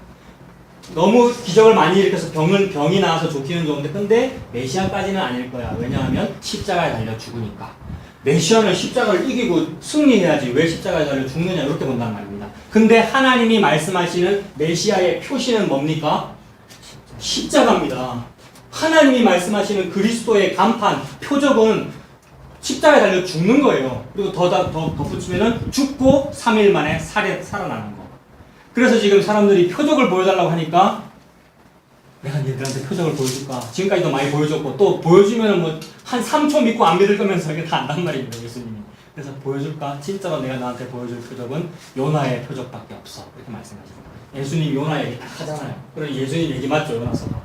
너무 기적을 많이 일으켜서 병이 나와서 좋기는 좋은데 근데 메시아까지는 아닐 거야. 왜냐하면 십자가에 달려 죽으니까. 메시아는 십자가를 이기고 승리해야지 왜 십자가에 달려 죽느냐 이렇게 본단 말입니다. 근데 하나님이 말씀하시는 메시아의 표시는 뭡니까? 십자가입니다. 하나님이 말씀하시는 그리스도의 간판, 표적은 십자가에 달려 죽는 거예요. 그리고 더 덧붙이면은 죽고 3일 만에 살아나는 거. 그래서 지금 사람들이 표적을 보여달라고 하니까 내가 얘들한테 표적을 보여줄까? 지금까지도 많이 보여줬고 또 보여주면은 뭐 한 3초 믿고 안 믿을 거면서 이게 다 안단 말입니다, 예수님이. 그래서 보여줄까? 진짜로 내가 너한테 보여줄 표적은 요나의 표적밖에 없어. 이렇게 말씀하시는 거예요. 예수님 요나 얘기 딱 하잖아요. 그럼 예수님 얘기 맞죠? 요나서가.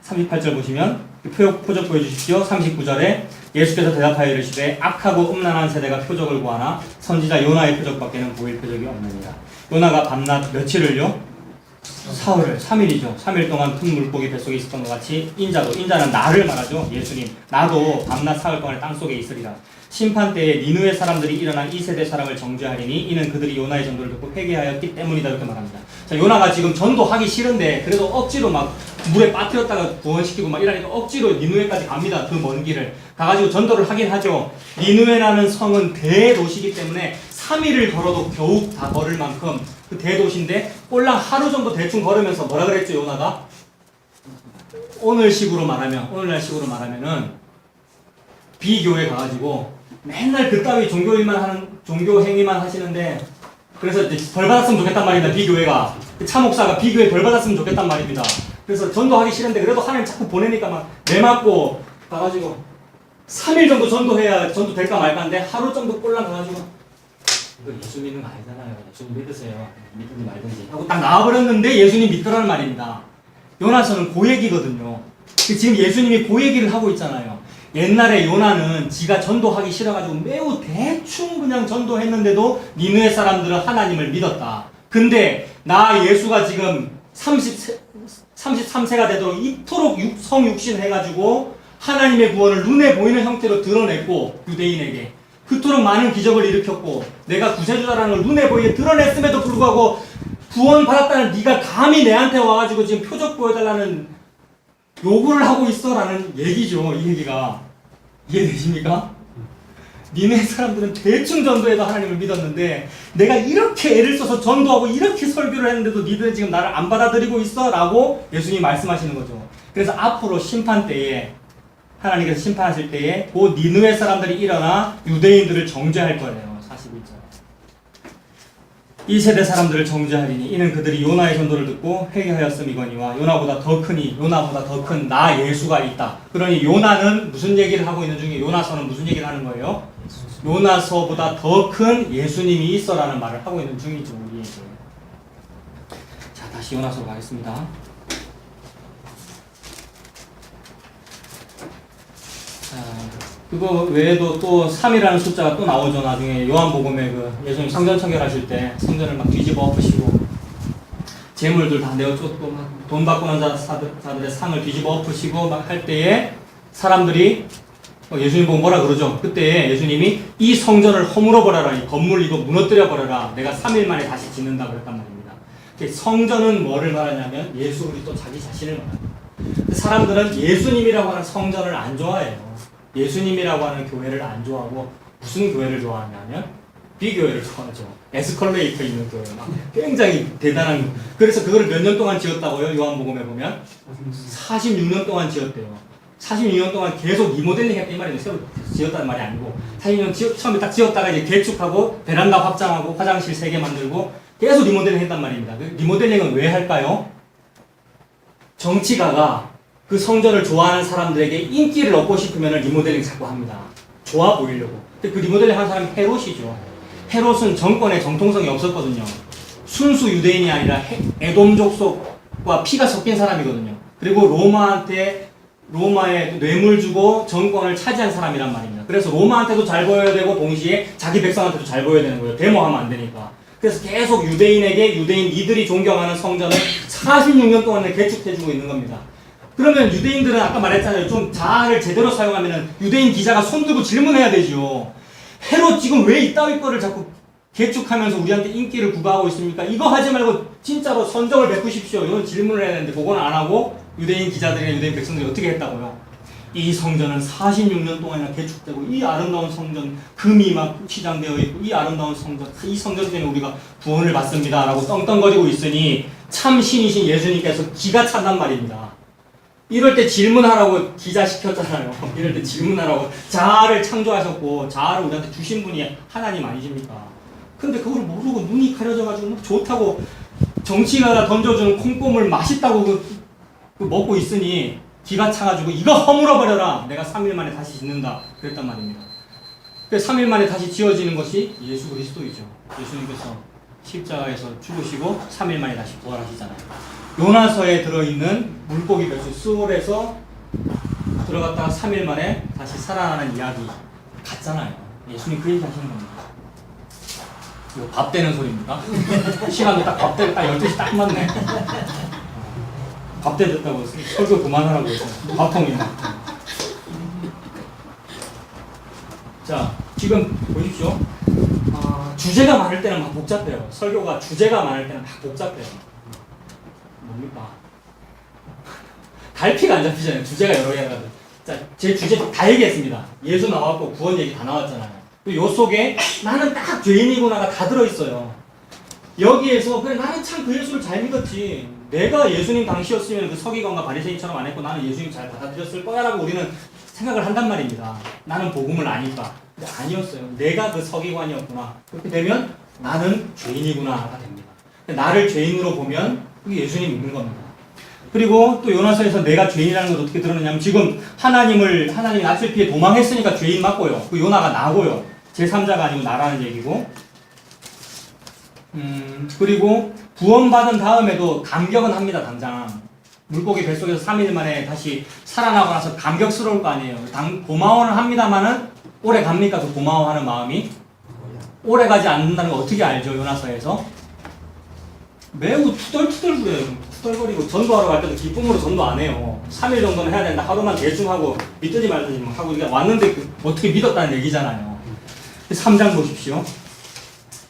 38절 보시면 표적 보여주십시오. 39절에 예수께서 대답하여 이르시되 악하고 음란한 세대가 표적을 구하나 선지자 요나의 표적밖에는 보일 표적이 없느니라. 요나가 밤낮 며칠을요? 사흘을 3일이죠. 3일 동안 큰 물고기 뱃속에 있었던 것 같이 인자는 나를 말하죠. 예수님 나도 밤낮 사흘 동안 땅속에 있으리라. 심판 때에 니느웨 사람들이 일어나 이 세대 사람을 정죄하리니 이는 그들이 요나의 전도를 듣고 회개하였기 때문이다. 이렇게 말합니다. 자, 요나가 지금 전도하기 싫은데 그래도 억지로 막 물에 빠뜨렸다가 구원시키고 막 이러니까 억지로 니느웨까지 갑니다. 그 먼 길을 가가지고 전도를 하긴 하죠. 니느웨라는 성은 대도시이기 때문에 3일을 걸어도 겨우 다 걸을 만큼 그 대도시인데 꼴랑 하루 정도 대충 걸으면서 뭐라 그랬죠? 요나가 오늘날식으로 말하면은 비교회 가가지고 맨날 그따위 종교 행위만 하시는데 그래서 이제 벌 받았으면 좋겠단 말입니다. 비교회가 차 목사가 비교회 벌 받았으면 좋겠단 말입니다. 그래서 전도하기 싫은데 그래도 하나님 자꾸 보내니까 막 내 맞고 가가지고 3일 정도 전도해야 전도 될까 말까인데 하루 정도 꼴랑 가가지고 이거 예수 믿는 거 아니잖아요. 예수님 믿으세요. 믿든지 말든지 하고 딱 나와버렸는데 예수님 믿더라는 말입니다. 요나서는 그 얘기거든요. 지금 예수님이 그 얘기를 하고 있잖아요. 옛날에 요나는 지가 전도하기 싫어가지고 매우 대충 그냥 전도했는데도 니느웨 사람들은 하나님을 믿었다. 근데 나 예수가 지금 33세가 되도록 이토록 성육신 해가지고 하나님의 구원을 눈에 보이는 형태로 드러냈고 유대인에게 그토록 많은 기적을 일으켰고 내가 구세주다라는 걸 눈에 보이게 드러냈음에도 불구하고 구원 받았다는 네가 감히 내한테 와가지고 지금 표적 보여달라는 요구를 하고 있어라는 얘기죠. 이 얘기가 이해되십니까? 니네 사람들은 대충 전도해도 하나님을 믿었는데 내가 이렇게 애를 써서 전도하고 이렇게 설교를 했는데도 니들은 지금 나를 안 받아들이고 있어 라고 예수님이 말씀하시는 거죠. 그래서 앞으로 심판 때에 하나님께서 심판하실 때에 그 니느웨 사람들이 일어나 유대인들을 정죄할 거예요. 41절. 이 세대 사람들을 정죄하리니 이는 그들이 요나의 전도를 듣고 회개하였음이거니와 요나보다 더 큰 나 예수가 있다. 그러니 요나는 무슨 얘기를 하고 있는 중에 요나서는 무슨 얘기를 하는 거예요? 요나서보다 더 큰 예수님이 있어라는 말을 하고 있는 중이죠. 우리에게. 자, 다시 요나서로 가겠습니다. 그거 외에도 또 3이라는 숫자가 또 나오죠. 나중에 요한복음에 그 예수님 성전 청결하실 때 성전을 막 뒤집어 엎으시고 재물들 다 내어쫓고 막 돈 받고 난 자들의 상을 뒤집어 엎으시고 막 할 때에 사람들이 예수님 보고 뭐라 그러죠? 그때 예수님이 이 성전을 허물어 버려라, 이 건물 이거 무너뜨려 버려라, 내가 3일 만에 다시 짓는다 그랬단 말입니다. 성전은 뭐를 말하냐면 예수 그리스도 자기 자신을 말합니다. 사람들은 예수님이라고 하는 성전을 안 좋아해요. 예수님이라고 하는 교회를 안 좋아하고 무슨 교회를 좋아하냐면 비교회를 좋아하죠. 에스컬레이터 있는 교회 막 굉장히 대단한. 그래서 그거를 몇 년 동안 지었다고요? 요한복음에 보면 46년 동안 지었대요. 46년 동안 계속 리모델링 했단 말이에요. 새로 지었다는 말이 아니고 46년 처음에 딱 지었다가 이제 개축하고 베란다 확장하고 화장실 3개 만들고 계속 리모델링 했단 말입니다. 그 리모델링은 왜 할까요? 정치가가 그 성전을 좋아하는 사람들에게 인기를 얻고 싶으면 리모델링 자꾸 합니다. 좋아 보이려고. 근데 그 리모델링 한 사람이 헤롯이죠. 헤롯은 정권에 정통성이 없었거든요. 순수 유대인이 아니라 에돔 족속과 피가 섞인 사람이거든요. 그리고 로마에 뇌물 주고 정권을 차지한 사람이란 말입니다. 그래서 로마한테도 잘 보여야 되고 동시에 자기 백성한테도 잘 보여야 되는 거예요. 데모하면 안 되니까. 그래서 계속 유대인에게 유대인 이들이 존경하는 성전을 46년 동안 개축해주고 있는 겁니다. 그러면 유대인들은 아까 말했잖아요. 좀 자아를 제대로 사용하면 유대인 기자가 손들고 질문해야 되죠. 헤롯 지금 왜 이따위 거를 자꾸 개축하면서 우리한테 인기를 구가하고 있습니까? 이거 하지 말고 진짜로 선정을 베푸십시오. 이런 질문을 해야 되는데 그건 안 하고 유대인 기자들이나 유대인 백성들이 어떻게 했다고요? 이 성전은 46년 동안이나 개축되고 이 아름다운 성전, 금이 막 치장되어 있고 이 아름다운 성전, 이 성전 때문에 우리가 구원을 받습니다 라고 떵떵거리고 있으니 참 신이신 예수님께서 기가 찬단 말입니다. 이럴 때 질문하라고 기자 시켰잖아요. 이럴 때 질문하라고. 자아를 창조하셨고 자아를 우리한테 주신 분이 하나님 아니십니까? 근데 그걸 모르고 눈이 가려져가지고 좋다고 정치가 던져주는 콩고물 맛있다고 먹고 있으니 기가 차가지고 이거 허물어버려라, 내가 3일 만에 다시 짓는다 그랬단 말입니다. 그래서 3일 만에 다시 지어지는 것이 예수 그리스도이죠. 예수님께서 십자가에서 죽으시고 3일 만에 다시 부활하시잖아요. 요나서에 들어있는 물고기 벼슬 수월에서 들어갔다가 3일 만에 다시 살아나는 이야기 같잖아요. 예수님 그 얘기 하시는 겁니다. 이거 밥 되는 소리입니까? 시간도 딱 밥 되고 딱 12시 딱 맞네. 밥 되졌다고 설교 그만하라고 해서 밥통이네. 자, 지금 보십시오. 주제가 많을 때는 막 복잡해요. 설교가 주제가 많을 때는 막 복잡해요. 뭡니까? 갈피가 안 잡히잖아요. 주제가 여러 개가. 자, 제 주제 다 얘기했습니다. 예수 나왔고 구원 얘기 다 나왔잖아요. 요 속에 나는 딱 죄인이구나가 다 들어있어요. 여기에서 그래 나는 참 그 예수를 잘 믿었지. 내가 예수님 당시였으면 그 서기관과 바리새인처럼 안 했고 나는 예수님 잘 받아들였을 거야라고 우리는 생각을 한단 말입니다. 나는 복음을 아니까. 근데 아니었어요. 내가 그 서기관이었구나. 그렇게 되면 나는 죄인이구나가 됩니다. 나를 죄인으로 보면 그게 예수님 믿는 겁니다. 그리고 또 요나서에서 내가 죄인이라는 걸 어떻게 드러내냐면 지금 하나님이 낯을 피해 도망했으니까 죄인 맞고요. 그 요나가 나고요. 제3자가 아니고 나라는 얘기고. 그리고 구원받은 다음에도 감격은 합니다. 당장 물고기 뱃속에서 3일 만에 다시 살아나고 나서 감격스러울 거 아니에요. 고마워는 합니다만은 오래 갑니까? 그 고마워하는 마음이 오래 가지 않는다는 걸 어떻게 알죠? 요나서에서 매우 투덜투덜거려요. 투덜거리고 전도하러 갈 때도 기쁨으로 전도 안 해요. 3일 정도는 해야 된다. 하루만 대충 하고 믿든지 말든지 하고 이게 왔는데 어떻게 믿었다는 얘기잖아요. 3장 보십시오.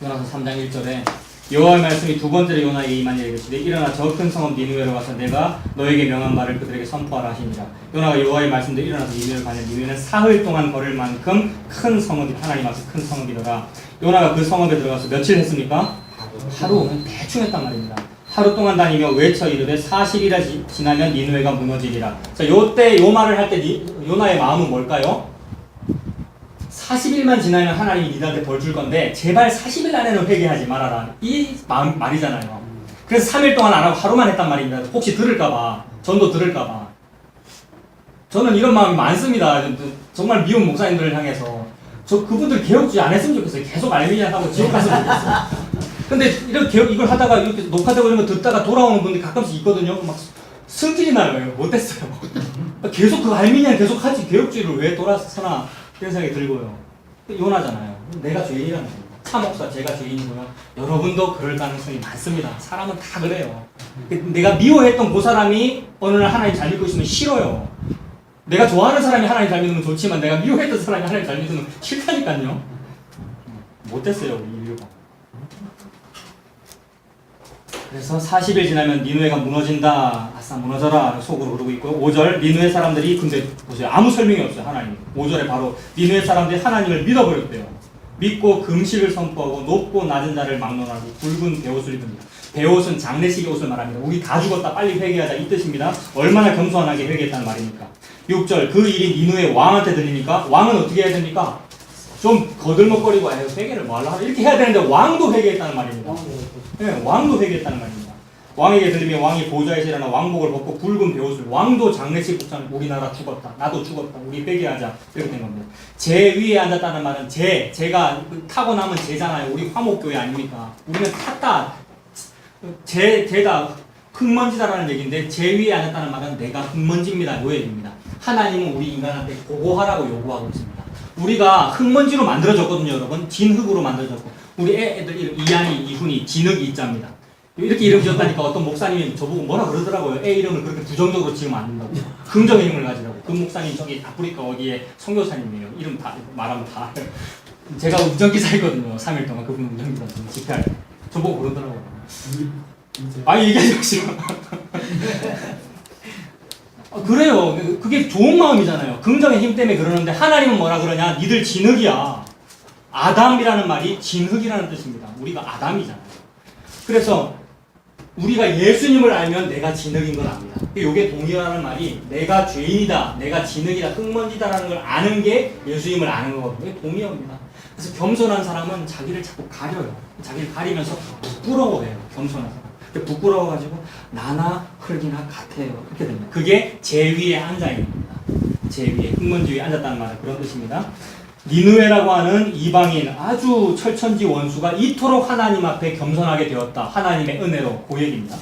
요나서 3장 1절에 여호와의 말씀이 두 번째로 요나에게 임하니라 이르시되 일어나 저 큰 성읍 니느웨로 가서 내가 너에게 명한 말을 그들에게 선포하라 하시니라. 요나가 여호와의 말씀대로 일어나서 니느웨로 가니 니느웨는 사흘 동안 걸을 만큼 큰 성읍이 하나님 앞에 큰 성읍이더라. 요나가 그 성읍에 들어가서 며칠 했습니까? 하루 대충 했단 말입니다. 하루 동안 다니며 외쳐 이르되 40일이 지나면 니느웨가 무너지리라. 자, 요때 요 말을 할 때 요나의 마음은 뭘까요? 40일만 지나면 하나님이 니들한테 벌 줄 건데 제발 40일 안에는 회개하지 말아라. 이 말이잖아요. 그래서 3일 동안 안 하고 하루만 했단 말입니다. 혹시 들을까봐, 전도 들을까봐. 저는 이런 마음이 많습니다. 정말 미운 목사님들을 향해서 그분들 개혁주의 안 했으면 좋겠어요. 계속 알미니안 하고 지옥 갔으면 좋겠어요. 근데 이걸 하다가 이렇게 녹화되고 이런 거 듣다가 돌아오는 분들이 가끔씩 있거든요. 막 승질이 나요. 못했어요. 계속 그 알미니안 계속 하지 개혁주의를 왜 돌아서나 그런 생각이 들고요. 요나잖아요. 내가 죄인이라는 겁니다. 차 목사 제가 죄인이고요. 여러분도 그럴 가능성이 많습니다. 사람은 다 그래요. 내가 미워했던 그 사람이 어느 날 하나님 잘 믿고 있으면 싫어요. 내가 좋아하는 사람이 하나님 잘 믿으면 좋지만 내가 미워했던 사람이 하나님 잘 믿으면 싫다니까요. 못됐어요 우리 인류가. 그래서 40일 지나면 니느웨가 무너진다. 아싸 무너져라. 속으로 그러고 있고요. 5절 니느웨 사람들이 근데 보세요. 아무 설명이 없어요. 하나님. 5절에 바로 니느웨 사람들이 하나님을 믿어버렸대요. 믿고 금식을 선포하고 높고 낮은 자를 막론하고 굵은 베옷을 입습니다. 베옷은 장례식의 옷을 말합니다. 우리 다 죽었다 빨리 회개하자 이 뜻입니다. 얼마나 겸손하게 회개했다는 말입니까? 6절 그 일이 니느웨 왕한테 들리니까 왕은 어떻게 해야 됩니까? 좀 거들먹거리고 회개를 뭐 하려고 이렇게 해야 되는데 왕도 회개했다는 말입니다. 네, 왕도 회개했다는 말입니다. 왕에게 들리면 왕이 보좌에서 일어나 왕복을 벗고 굵은 베옷을 왕도 장례식 복장 우리나라 죽었다. 나도 죽었다. 우리 회개하자. 이렇게 된 겁니다. 제 위에 앉았다는 말은 제가 타고 남은 제잖아요. 우리 화목교회 아닙니까? 우리는 탔다. 제가 흙먼지다라는 얘기인데 제 위에 앉았다는 말은 내가 흙먼지입니다. 요 얘기입니다. 하나님은 우리 인간한테 보고하라고 요구하고 있습니다. 우리가 흙먼지로 만들어졌거든요, 여러분. 진흙으로 만들어졌고 우리 애들 이름 이한이, 이훈이, 진흙이 있자입니다. 이렇게 이름 지었다니까 어떤 목사님이 저보고 뭐라 그러더라고요. 애 이름을 그렇게 부정적으로 지으면 안 된다고. 긍정의 힘을 가지라고. 그 목사님 저기 아프리카 어디에 선교사님이에요. 이름 다 말하면 다 제가 운전기사였거든요. 3일 동안 그분 운전기사 집회할 때. 저보고 그러더라고요. 아니 얘기하지 마시고. 그래요. 그게 좋은 마음이잖아요. 긍정의 힘 때문에 그러는데 하나님은 뭐라 그러냐? 니들 진흙이야. 아담이라는 말이 진흙이라는 뜻입니다. 우리가 아담이잖아요. 그래서 우리가 예수님을 알면 내가 진흙인 걸 압니다. 이게 동의라는 말이 내가 죄인이다, 내가 진흙이다, 흙먼지다라는 걸 아는 게 예수님을 아는 거거든요. 이게 동의어입니다. 그래서 겸손한 사람은 자기를 자꾸 가려요. 자기를 가리면서 부끄러워해요. 겸손한 사람. 부끄러워가지고 나나 흙이나 같아요. 그렇게 됩니다. 그게 제 위에 앉아 있는 겁니다. 제 위에 흙먼지 위에 앉았다는 말은 그런 뜻입니다. 니느웨라고 하는 이방인 아주 철천지 원수가 이토록 하나님 앞에 겸손하게 되었다. 하나님의 은혜로 그 얘기입니다.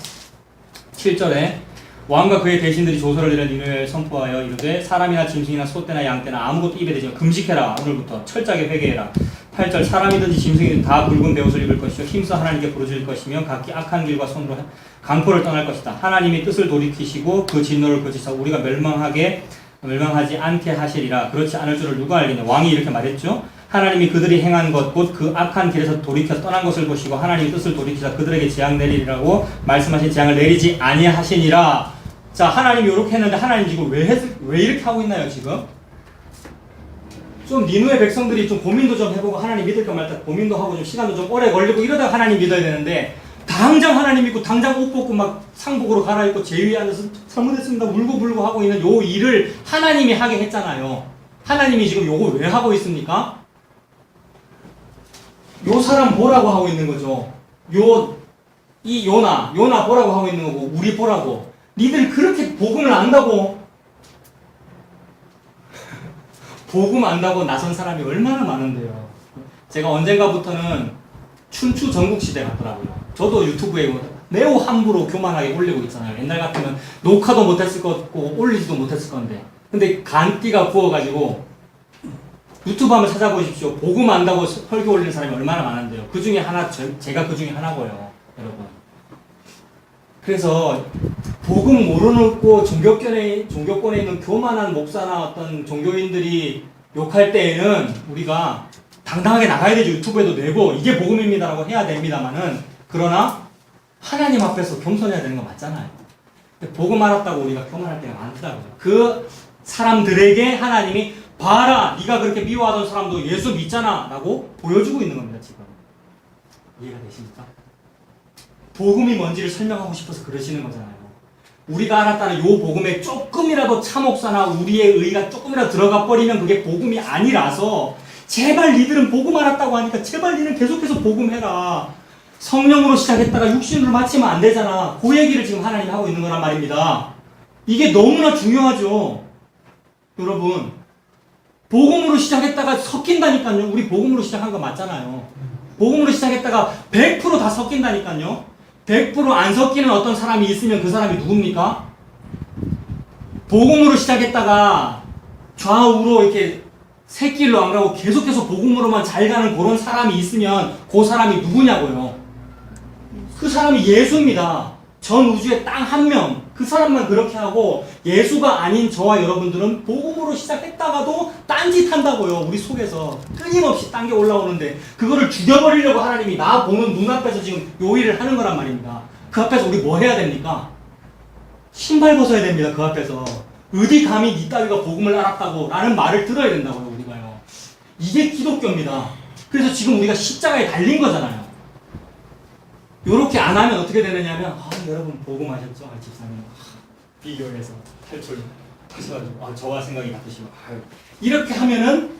7절에 왕과 그의 대신들이 조서를 내려 니느웨에 선포하여 이르되 사람이나 짐승이나 소떼나 양떼나 아무것도 입에 대지 마. 금식해라. 오늘부터 철저하게 회개해라. 8절 사람이든지 짐승이든지 다 붉은 베옷을 입을 것이요 힘써 하나님께 부르짖을 것이며 각기 악한 길과 손으로 강포를 떠날 것이다. 하나님이 뜻을 돌이키시고 그 진노를 그치사 우리가 멸망하지 않게 하시리라. 그렇지 않을 줄을 누가 알리냐. 왕이 이렇게 말했죠. 하나님이 그들이 행한 것 곧 그 악한 길에서 돌이켜 떠난 것을 보시고 하나님이 뜻을 돌이키사 그들에게 재앙 내리리라고 말씀하신 재앙을 내리지 아니하시니라. 자, 하나님이 이렇게 했는데 하나님 지금 왜 이렇게 하고 있나요 지금? 좀 니느웨 백성들이 좀 고민도 좀 해보고 하나님 믿을까 말까 고민도 하고 좀 시간도 좀 오래 걸리고 이러다가 하나님 믿어야 되는데 당장 하나님 믿고 당장 옷 벗고 막 상복으로 갈아입고 제위에 앉아서 잘못했습니다 울고 하고 있는 요 일을 하나님이 하게 했잖아요. 하나님이 지금 요거 왜 하고 있습니까? 요 사람 보라고 하고 있는 거죠. 이 요나 보라고 하고 있는 거고 우리 보라고. 니들 그렇게 복음을 안다고 복음 안다고 나선 사람이 얼마나 많은데요. 제가 언젠가부터는 춘추 전국시대 같더라고요. 저도 유튜브에 매우 함부로 교만하게 올리고 있잖아요. 옛날 같으면 녹화도 못했을 거고 올리지도 못했을 건데 근데 간띠가 부어가지고 유튜브 한번 찾아보십시오. 복음 안다고 설교 올리는 사람이 얼마나 많은데요. 그 중에 하나 제가 그 중에 하나고요. 여러분. 그래서 복음 모르고 종교권에 있는 교만한 목사나 어떤 종교인들이 욕할 때에는 우리가 당당하게 나가야 되죠. 유튜브에도 내고 이게 복음입니다라고 해야 됩니다만은 그러나 하나님 앞에서 겸손해야 되는 거 맞잖아요. 복음 알았다고 우리가 교만할 때가 많더라고요. 그 사람들에게 하나님이 봐라 네가 그렇게 미워하던 사람도 예수 믿잖아 라고 보여주고 있는 겁니다. 지금 이해가 되십니까? 복음이 뭔지를 설명하고 싶어서 그러시는 거잖아요. 우리가 알았다는 요 복음에 조금이라도 참혹사나 우리의 의가 조금이라도 들어가 버리면 그게 복음이 아니라서 제발 니들은 복음 알았다고 하니까 제발 니는 계속해서 복음해라. 성령으로 시작했다가 육신으로 마치면 안 되잖아. 그 얘기를 지금 하나님이 하고 있는 거란 말입니다. 이게 너무나 중요하죠. 여러분 복음으로 시작했다가 섞인다니까요. 우리 복음으로 시작한 거 맞잖아요. 복음으로 시작했다가 100% 다 섞인다니까요. 100% 안 섞이는 어떤 사람이 있으면 그 사람이 누굽니까? 복음으로 시작했다가 좌우로 이렇게 새길로 안 가고 계속해서 복음으로만 잘 가는 그런 사람이 있으면 그 사람이 누구냐고요. 그 사람이 예수입니다. 전 우주에 딱 한 명. 그 사람만 그렇게 하고 예수가 아닌 저와 여러분들은 복음으로 시작했다가도 딴짓 한다고요. 우리 속에서 끊임없이 딴 게 올라오는데 그거를 죽여버리려고 하나님이 나 보는 눈앞에서 지금 요 일을 하는 거란 말입니다. 그 앞에서 우리 뭐 해야 됩니까? 신발 벗어야 됩니다. 그 앞에서. 어디 감히 니 따위가 복음을 알았다고 라는 말을 들어야 된다고요. 우리가요. 이게 기독교입니다. 그래서 지금 우리가 십자가에 달린 거잖아요. 요렇게 안 하면 어떻게 되느냐면 여러분 복음하셨죠? 집사님 비교해서 탈출 하셔가지고 저와 생각이 같으시고 이렇게 하면은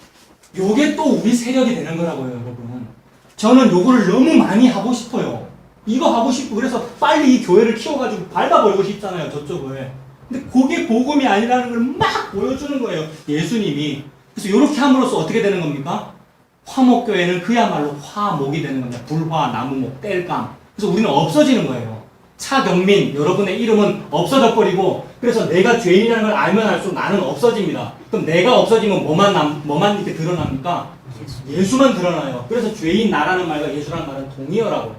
요게 또 우리 세력이 되는 거라고요. 여러분 저는 요거를 너무 많이 하고 싶어요. 이거 하고 싶고 그래서 빨리 이 교회를 키워가지고 밟아버리고 싶잖아요. 저쪽을. 근데 그게 복음이 아니라는 걸 막 보여주는 거예요. 예수님이. 그래서 요렇게 함으로써 어떻게 되는 겁니까? 화목교회는 그야말로 화목이 되는 겁니다. 불화, 나무목, 땔감. 그래서 우리는 없어지는 거예요. 차경민, 여러분의 이름은 없어져 버리고 그래서 내가 죄인이라는 걸 알면 알수록 나는 없어집니다. 그럼 내가 없어지면 뭐만 이렇게 드러납니까? 예수만 드러나요. 그래서 죄인 나라는 말과 예수라는 말은 동의어라고요.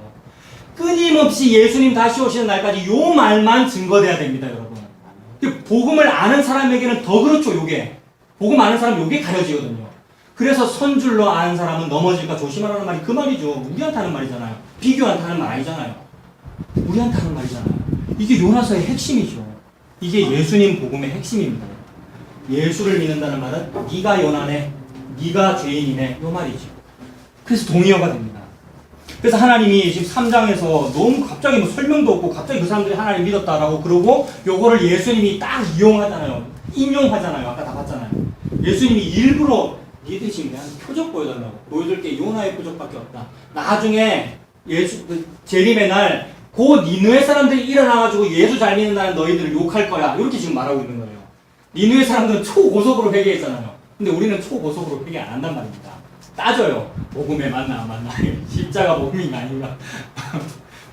끊임없이 예수님 다시 오시는 날까지 요 말만 증거돼야 됩니다. 여러분. 복음을 아는 사람에게는 더 그렇죠. 요게. 복음 아는 사람 요게 가려지거든요. 그래서 선줄로 아는 사람은 넘어질까 조심하라는 말이 그 말이죠. 우리한테 하는 말이잖아요. 비교한테 하는 말 아니잖아요. 우리한테 하는 말이잖아요. 이게 요나서의 핵심이죠. 이게 예수님 복음의 핵심입니다. 예수를 믿는다는 말은 네가 요나네, 네가 죄인이네 요 말이죠. 그래서 동의어가 됩니다. 그래서 하나님이 지금 3장에서 너무 갑자기 뭐 설명도 없고 갑자기 그 사람들이 하나님 믿었다라고 그러고 요거를 예수님이 딱 이용하잖아요. 인용하잖아요. 아까 다 봤잖아요. 예수님이 일부러 니들이 지금 내한테 표적 보여달라고. 보여줄 게 요나의 표적밖에 없다. 나중에 재림의 날 그 니느웨 사람들이 일어나가지고 예수 잘 믿는다는 너희들을 욕할 거야. 이렇게 지금 말하고 있는 거예요. 니느웨 사람들은 초고속으로 회개했잖아요. 근데 우리는 초고속으로 회개 안 한단 말입니다. 따져요. 복음에 맞나 안 맞나. 십자가 복음이 아닌가.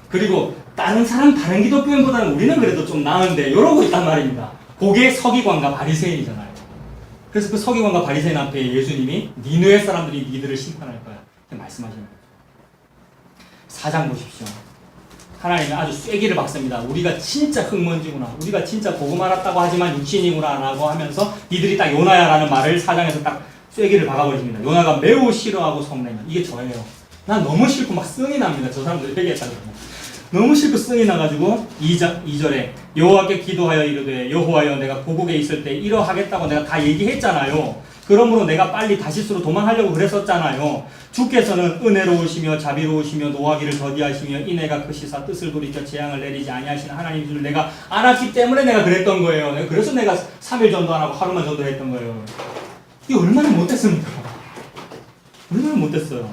그리고 다른 사람 다른 기독교인보다는 우리는 그래도 좀 나은데 이러고 있단 말입니다. 그게 서기관과 바리새인이잖아요. 그래서 그 서기관과 바리새인 앞에 예수님이 니느웨 사람들이 니들을 심판할 거야 이렇게 말씀하시는 거예요. 4장 보십시오. 하나님이 아주 쐐기를 박습니다. 우리가 진짜 흙먼지구나. 우리가 진짜 복음 알았다고 하지만 육신이구나 라고 하면서 니들이 딱 요나야 라는 말을 4장에서 딱 쐐기를 박아버리십니다. 요나가 매우 싫어하고 성내면 이게 저예요. 난 너무 싫고 막 성이 납니다. 저 사람들 회개했다고. 너무 싫고 성이 나가지고 2절에 여호와께 기도하여 이르되 여호와여 내가 고국에 있을 때 이러하겠다고 내가 다 얘기했잖아요. 그러므로 내가 빨리 다시스로 도망하려고 그랬었잖아요. 주께서는 은혜로우시며 자비로우시며 노하기를 더디하시며 인애가 크시사 뜻을 돌이켜 재앙을 내리지 아니하시는 하나님 줄 내가 알았기 때문에 내가 그랬던 거예요. 그래서 내가 3일 전도 안 하고 하루만 전도했던 거예요. 이게 얼마나 못됐습니까? 얼마나 못됐어요.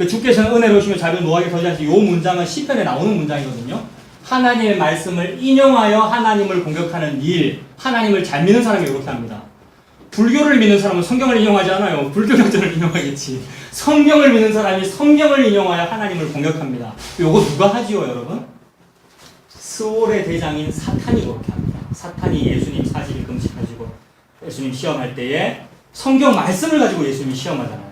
주께서는 은혜로우시며 자비로 노하기를 더디하시며 이 문장은 시편에 나오는 문장이거든요. 하나님의 말씀을 인용하여 하나님을 공격하는 일, 하나님을 잘 믿는 사람이 이렇게 합니다. 불교를 믿는 사람은 성경을 인용하지 않아요. 불교령전을 인용하겠지. 성경을 믿는 사람이 성경을 인용하여 하나님을 공격합니다. 요거 누가 하지요, 여러분? 스올의 대장인 사탄이 그렇게 합니다. 사탄이 예수님 40일 금식하시고 예수님 시험할 때에 성경 말씀을 가지고 예수님이 시험하잖아요.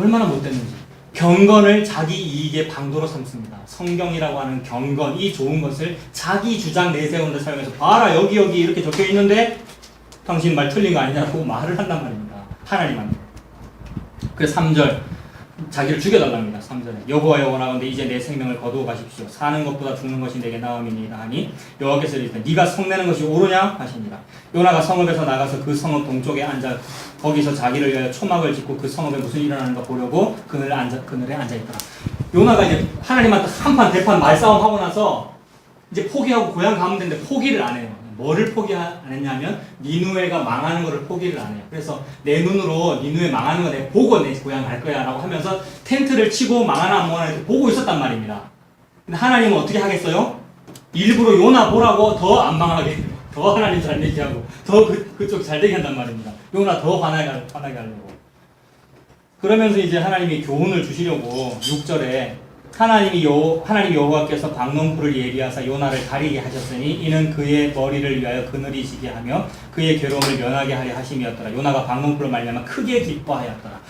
얼마나 못됐는지. 경건을 자기 이익의 방도로 삼습니다. 성경이라고 하는 경건, 이 좋은 것을 자기 주장 내세우는 데 사용해서 봐라 여기 이렇게 적혀 있는데 당신 말 틀린 거 아니냐고 말을 한단 말입니다. 하나님한테. 그래서 3절 자기를 죽여달랍니다. 3절에 여호와여 원하건대 이제 내 생명을 거두어 가십시오. 사는 것보다 죽는 것이 내게 나음이니이다 하니 여호와께서 이르시되 네가 성내는 것이 옳으냐 하시니라. 요나가 성읍에서 나가서 그 성읍 동쪽에 앉아 거기서 자기를 위하여 초막을 짓고 그 성읍에 무슨 일이 일어나는가 보려고 그늘에 앉아있더라. 요나가 이제 하나님한테 한판 대판 말싸움 하고 나서 이제 포기하고 고향 가면 되는데 포기를 안 해요. 뭐를 포기 안 했냐면 니누웨가 망하는 거를 포기를 안 해요. 그래서 내 눈으로 니누웨 망하는 거 내가 보고 내 고향 갈 거야 라고 하면서 텐트를 치고 망하나 안 망하나 보고 있었단 말입니다. 근데 하나님은 어떻게 하겠어요? 일부러 요나 보라고 더 안 망하게, 더 하나님 잘 되게 하고 더 그쪽 잘 되게 한단 말입니다. 요나 더 화나게 하려고. 그러면서 이제 하나님이 교훈을 주시려고 6절에 하나님 여호와께서 박농풀을 예비하사 요나를 가리게 하셨으니 이는 그의 머리를 위하여 그늘이 지게 하며 그의 괴로움을 면하게 하려 하심이었더라. 요나가 박농풀을 말미암아 크게 기뻐하였더라.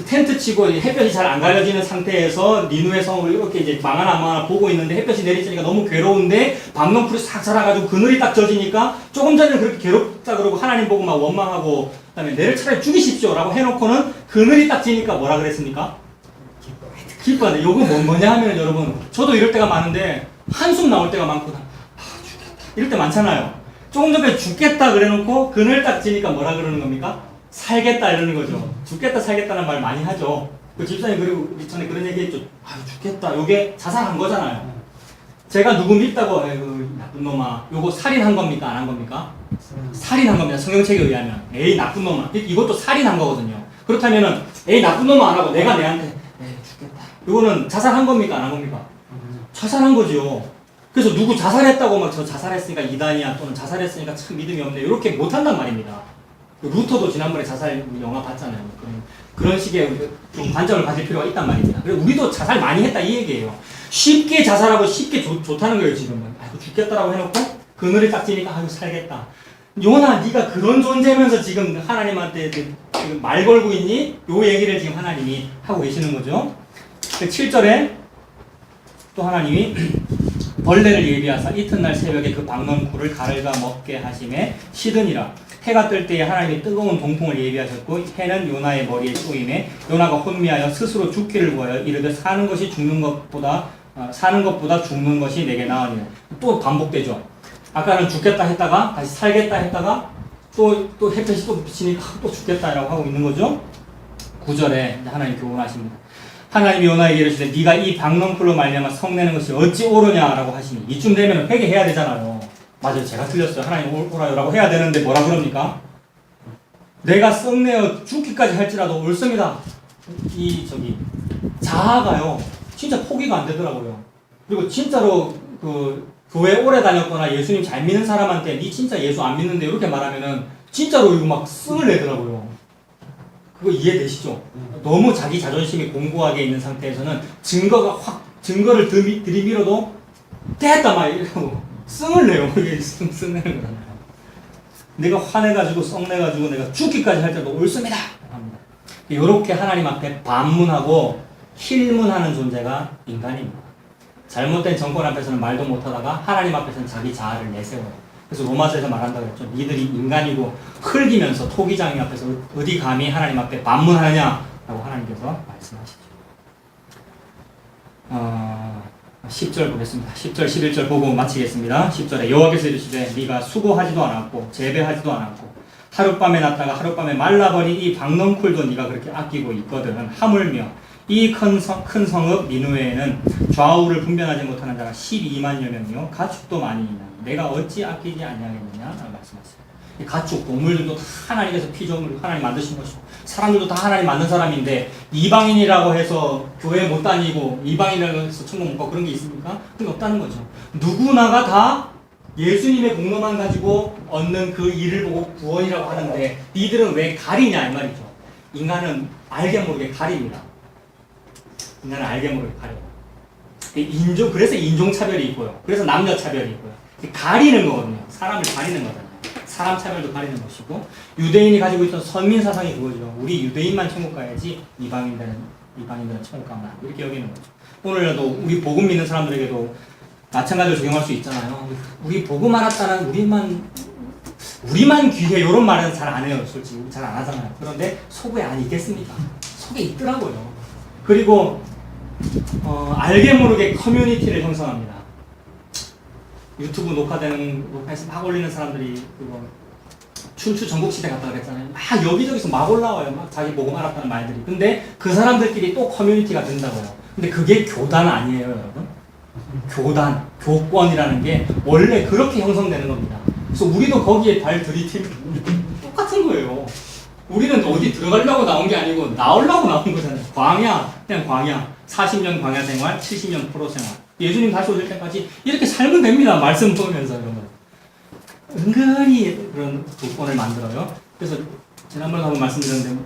텐트 치고 햇볕이 잘 안 가려지는 상태에서 니누의 성을 이렇게 이제 망하나 안 망하나 보고 있는데 햇볕이 내리쬐니까 너무 괴로운데 박농풀이 싹 자라가지고 그늘이 딱 젖으니까 조금 전에 그렇게 괴롭다 그러고 하나님 보고 막 원망하고 그다음에 내를 차라리 죽이십시오 라고 해놓고는 그늘이 딱 지니까 뭐라 그랬습니까? 기뻐하네. 요거 뭐냐 하면 여러분 저도 이럴 때가 많은데 한숨 나올 때가 많고 죽겠다 이럴 때 많잖아요. 조금 전에 죽겠다 그래놓고 그늘 딱 지니까 뭐라 그러는 겁니까? 살겠다 이러는 거죠. 죽겠다 살겠다는 말 많이 하죠. 그 집사님 그리고 우리 전에 그런 얘기 했죠. 죽겠다 요게 자살한 거잖아요. 제가 누구 믿다고 나쁜 놈아 요거 살인한 겁니까 안 한 겁니까? 살인한 겁니다. 성경책에 의하면 에이 나쁜 놈아 이것도 살인한 거거든요. 그렇다면은 에이 나쁜 놈아 안 하고 내가 내한테 이거는 자살한 겁니까? 안 한 겁니까? 자살한 거죠. 그래서 누구 자살했다고 막 저 자살했으니까 이단이야 또는 자살했으니까 참 믿음이 없네 이렇게 못한단 말입니다. 루터도 지난번에 자살 영화 봤잖아요. 그런 식의 좀 관점을 가질 필요가 있단 말입니다. 그리고 우리도 자살 많이 했다 이 얘기예요. 쉽게 자살하고 쉽게 좋다는 거예요 지금은. 죽겠다라고 해놓고 그늘이 딱 지니까 살겠다. 요나 네가 그런 존재면서 지금 하나님한테 지금 말 걸고 있니? 요 얘기를 지금 하나님이 하고 계시는 거죠. 7절에 또 하나님이 벌레를 예비하사 이튿날 새벽에 그 박농쿨을 가르가 먹게 하심에 시드니라. 해가 뜰 때에 하나님이 뜨거운 동풍을 예비하셨고 해는 요나의 머리에 쏘임에 요나가 혼미하여 스스로 죽기를 구하여 이르되 사는 것보다 죽는 것이 내게 나으니. 또 반복되죠. 아까는 죽겠다 했다가 다시 살겠다 했다가 또 햇볕이 또 비치니까 또 죽겠다라고 하고 있는 거죠. 9절에 하나님 교훈하십니다. 하나님이 요나에게 이르시되 네가 이 박농풀로 말미암아 성내는 것이 어찌 옳으냐라고 하시니 이쯤 되면 회개해야 되잖아요. 맞아요. 제가 틀렸어요. 하나님 옳아요라고 해야 되는데 뭐라 그럽니까? 내가 썩내어 죽기까지 할지라도 옳습니다. 자아가요. 진짜 포기가 안 되더라고요. 그리고 진짜로 그 교회 오래 다녔거나 예수님 잘 믿는 사람한테 니 진짜 예수 안 믿는데 이렇게 말하면은 진짜로 이거 막 승을 내더라고요. 그거 이해되시죠? 너무 자기 자존심이 공고하게 있는 상태에서는 증거를 들이밀어도 됐다 막 이러고 썽을 내요. 이게 썽 내는 거잖아요. 내가 화내가지고 썽내가지고 내가 죽기까지 할 때도 옳습니다 합니다. 이렇게 하나님 앞에 반문하고 힐문하는 존재가 인간입니다. 잘못된 정권 앞에서는 말도 못하다가 하나님 앞에서는 자기 자아를 내세워요. 그래서 로마서에서 말한다고 했죠. 니들이 인간이고 흙이면서 토기장이 앞에서 어디 감히 하나님 앞에 반문하느냐라고 하나님께서 말씀하시죠. 10절 보겠습니다. 10절 11절 보고 마치겠습니다. 10절에 여호와께서 이르시되 네가 수고하지도 않았고 재배하지도 않았고 하룻밤에 났다가 하룻밤에 말라버린 이 박넝쿨도 네가 그렇게 아끼고 있거든. 하물며 이 큰 성읍 니누에는 좌우를 분별하지 못하는 자가 12만여 명이요 가축도 많이 있나니 내가 어찌 아끼지 아니하겠느냐 라고 말씀하셨어요. 이 가축, 동물들도 다 하나님께서 피조물 하나님 만드신 것이고 사람들도 다 하나님 만든 사람인데 이방인이라고 해서 교회 못 다니고 이방인이라고 해서 천국 못 가고 그런 게 있습니까? 그런 게 없다는 거죠. 누구나가 다 예수님의 공로만 가지고 얻는 그 일을 보고 구원이라고 하는데 니들은 왜 가리냐 이 말이죠. 인간은 알게 모르게 가립니다. 인간은 알게 모르게 가려요. 그래서 인종차별이 있고요. 그래서 남녀차별이 있고요. 가리는 거거든요. 사람을 가리는 거잖아요. 사람 차별도 가리는 것이고 유대인이 가지고 있던 선민사상이 그거죠. 우리 유대인만 천국 가야지 이방인들은 천국 가면 안 돼. 이렇게 여기는 거죠. 오늘도 우리 복음 믿는 사람들에게도 마찬가지로 적용할 수 있잖아요. 우리 복음 알았다는 우리만 귀해 이런 말은 잘 안 해요. 솔직히 잘 안 하잖아요. 그런데 속에 안 있겠습니까? 속에 있더라고요. 그리고 알게 모르게 커뮤니티를 형성합니다. 유튜브 녹화해서 막 올리는 사람들이 그거 춘추 전국시대 갔다 그랬잖아요. 막 여기저기서 막 올라와요. 막 자기 복음 알았다는 말들이. 근데 그 사람들끼리 또 커뮤니티가 된다고요. 근데 그게 교단 아니에요, 여러분? 교권이라는 게 원래 그렇게 형성되는 겁니다. 그래서 우리도 거기에 발 들이팀 똑같은 거예요. 우리는 어디 들어가려고 나온 게 아니고 나오려고 나온 거잖아요. 그냥 광야. 40년 광야 생활, 70년 포로 생활. 예수님 다시 오실 때까지 이렇게 살면 됩니다. 말씀 보면서 이런 거. 은근히 그런 조건을 만들어요. 그래서 지난번에 한번 말씀드렸는데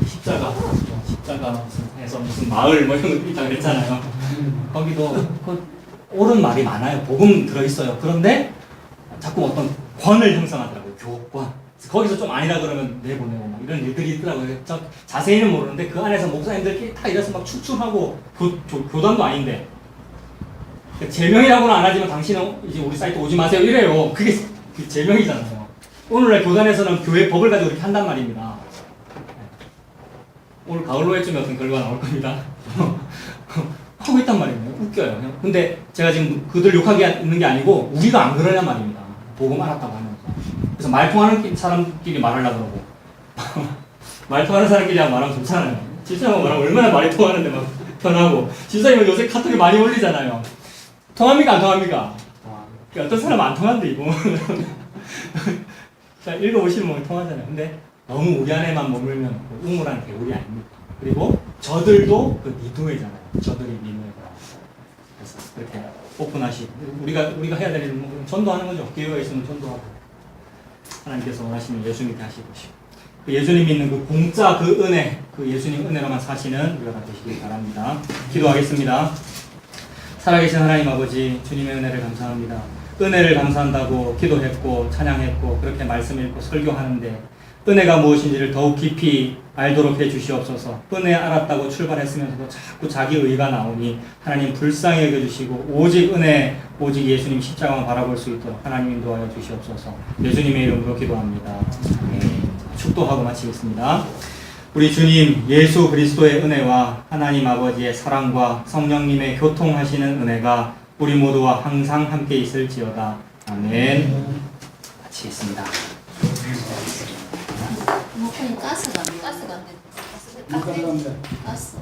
십자가에서 무슨 마을 뭐 이런 거 있다고 그랬잖아요. 거기도 옳은 말이 많아요. 복음 들어있어요. 그런데 자꾸 어떤 권을 형성하더라고요. 교권. 거기서 좀 아니라 그러면 내보내고 막 이런 일들이 있더라고요. 저 자세히는 모르는데 그 안에서 목사님들끼리 다 이래서 막 축축하고 교단도 아닌데 제명이라고는 안 하지만 당신은 이제 우리 사이트 오지 마세요 이래요. 그게 제명이잖아요. 오늘날 교단에서는 교회 법을 가지고 이렇게 한단 말입니다. 오늘 가을로에쯤에 어떤 결과가 나올 겁니다. 하고 있단 말이에요. 웃겨요. 근데 제가 지금 그들 욕하게 있는 게 아니고 우리가 안 그러냔 말입니다. 복음 알았다고 하면서. 그래서 말 통하는 사람끼리 말하려고 그러고 말 통하는 사람끼리 말하면 좋잖아요. 집사님하고 말하면 얼마나 말이 통하는데 막 편하고 집사님은 요새 카톡에 많이 올리잖아요. 통합니까 안 통합니까? 어떤 사람은 안 통한데 이거 자 읽어보시면 통하잖아요. 근데 너무 우리 안에만 머물면 우물한 개울이 아닙니다. 그리고 저들도 그 니누에잖아요. 저들이 니누에잖아요. 그래서 그렇게 오픈하시고 우리가 해야 될 일은 뭐 전도하는 거죠. 기회가 있으면 전도하고 하나님께서 원하시는 예수 믿게 하시고 그 예수님 믿는 그 공짜 그 은혜 그 예수님 은혜로만 사시는 우리가 다 되시길 바랍니다. 기도하겠습니다. 살아계신 하나님 아버지 주님의 은혜를 감사합니다. 은혜를 감사한다고 기도했고 찬양했고 그렇게 말씀 읽고 설교하는데 은혜가 무엇인지를 더욱 깊이 알도록 해주시옵소서. 은혜 알았다고 출발했으면서도 자꾸 자기 의가 나오니 하나님 불쌍히 여겨주시고 오직 은혜 오직 예수님 십자가만 바라볼 수 있도록 하나님 인도하여 주시옵소서. 예수님의 이름으로 기도합니다. 축도하고 마치겠습니다. 우리 주님 예수 그리스도의 은혜와 하나님 아버지의 사랑과 성령님의 교통하시는 은혜가 우리 모두와 항상 함께 있을지어다. 아멘. 마치겠습니다. 가스가 안 돼. 가스.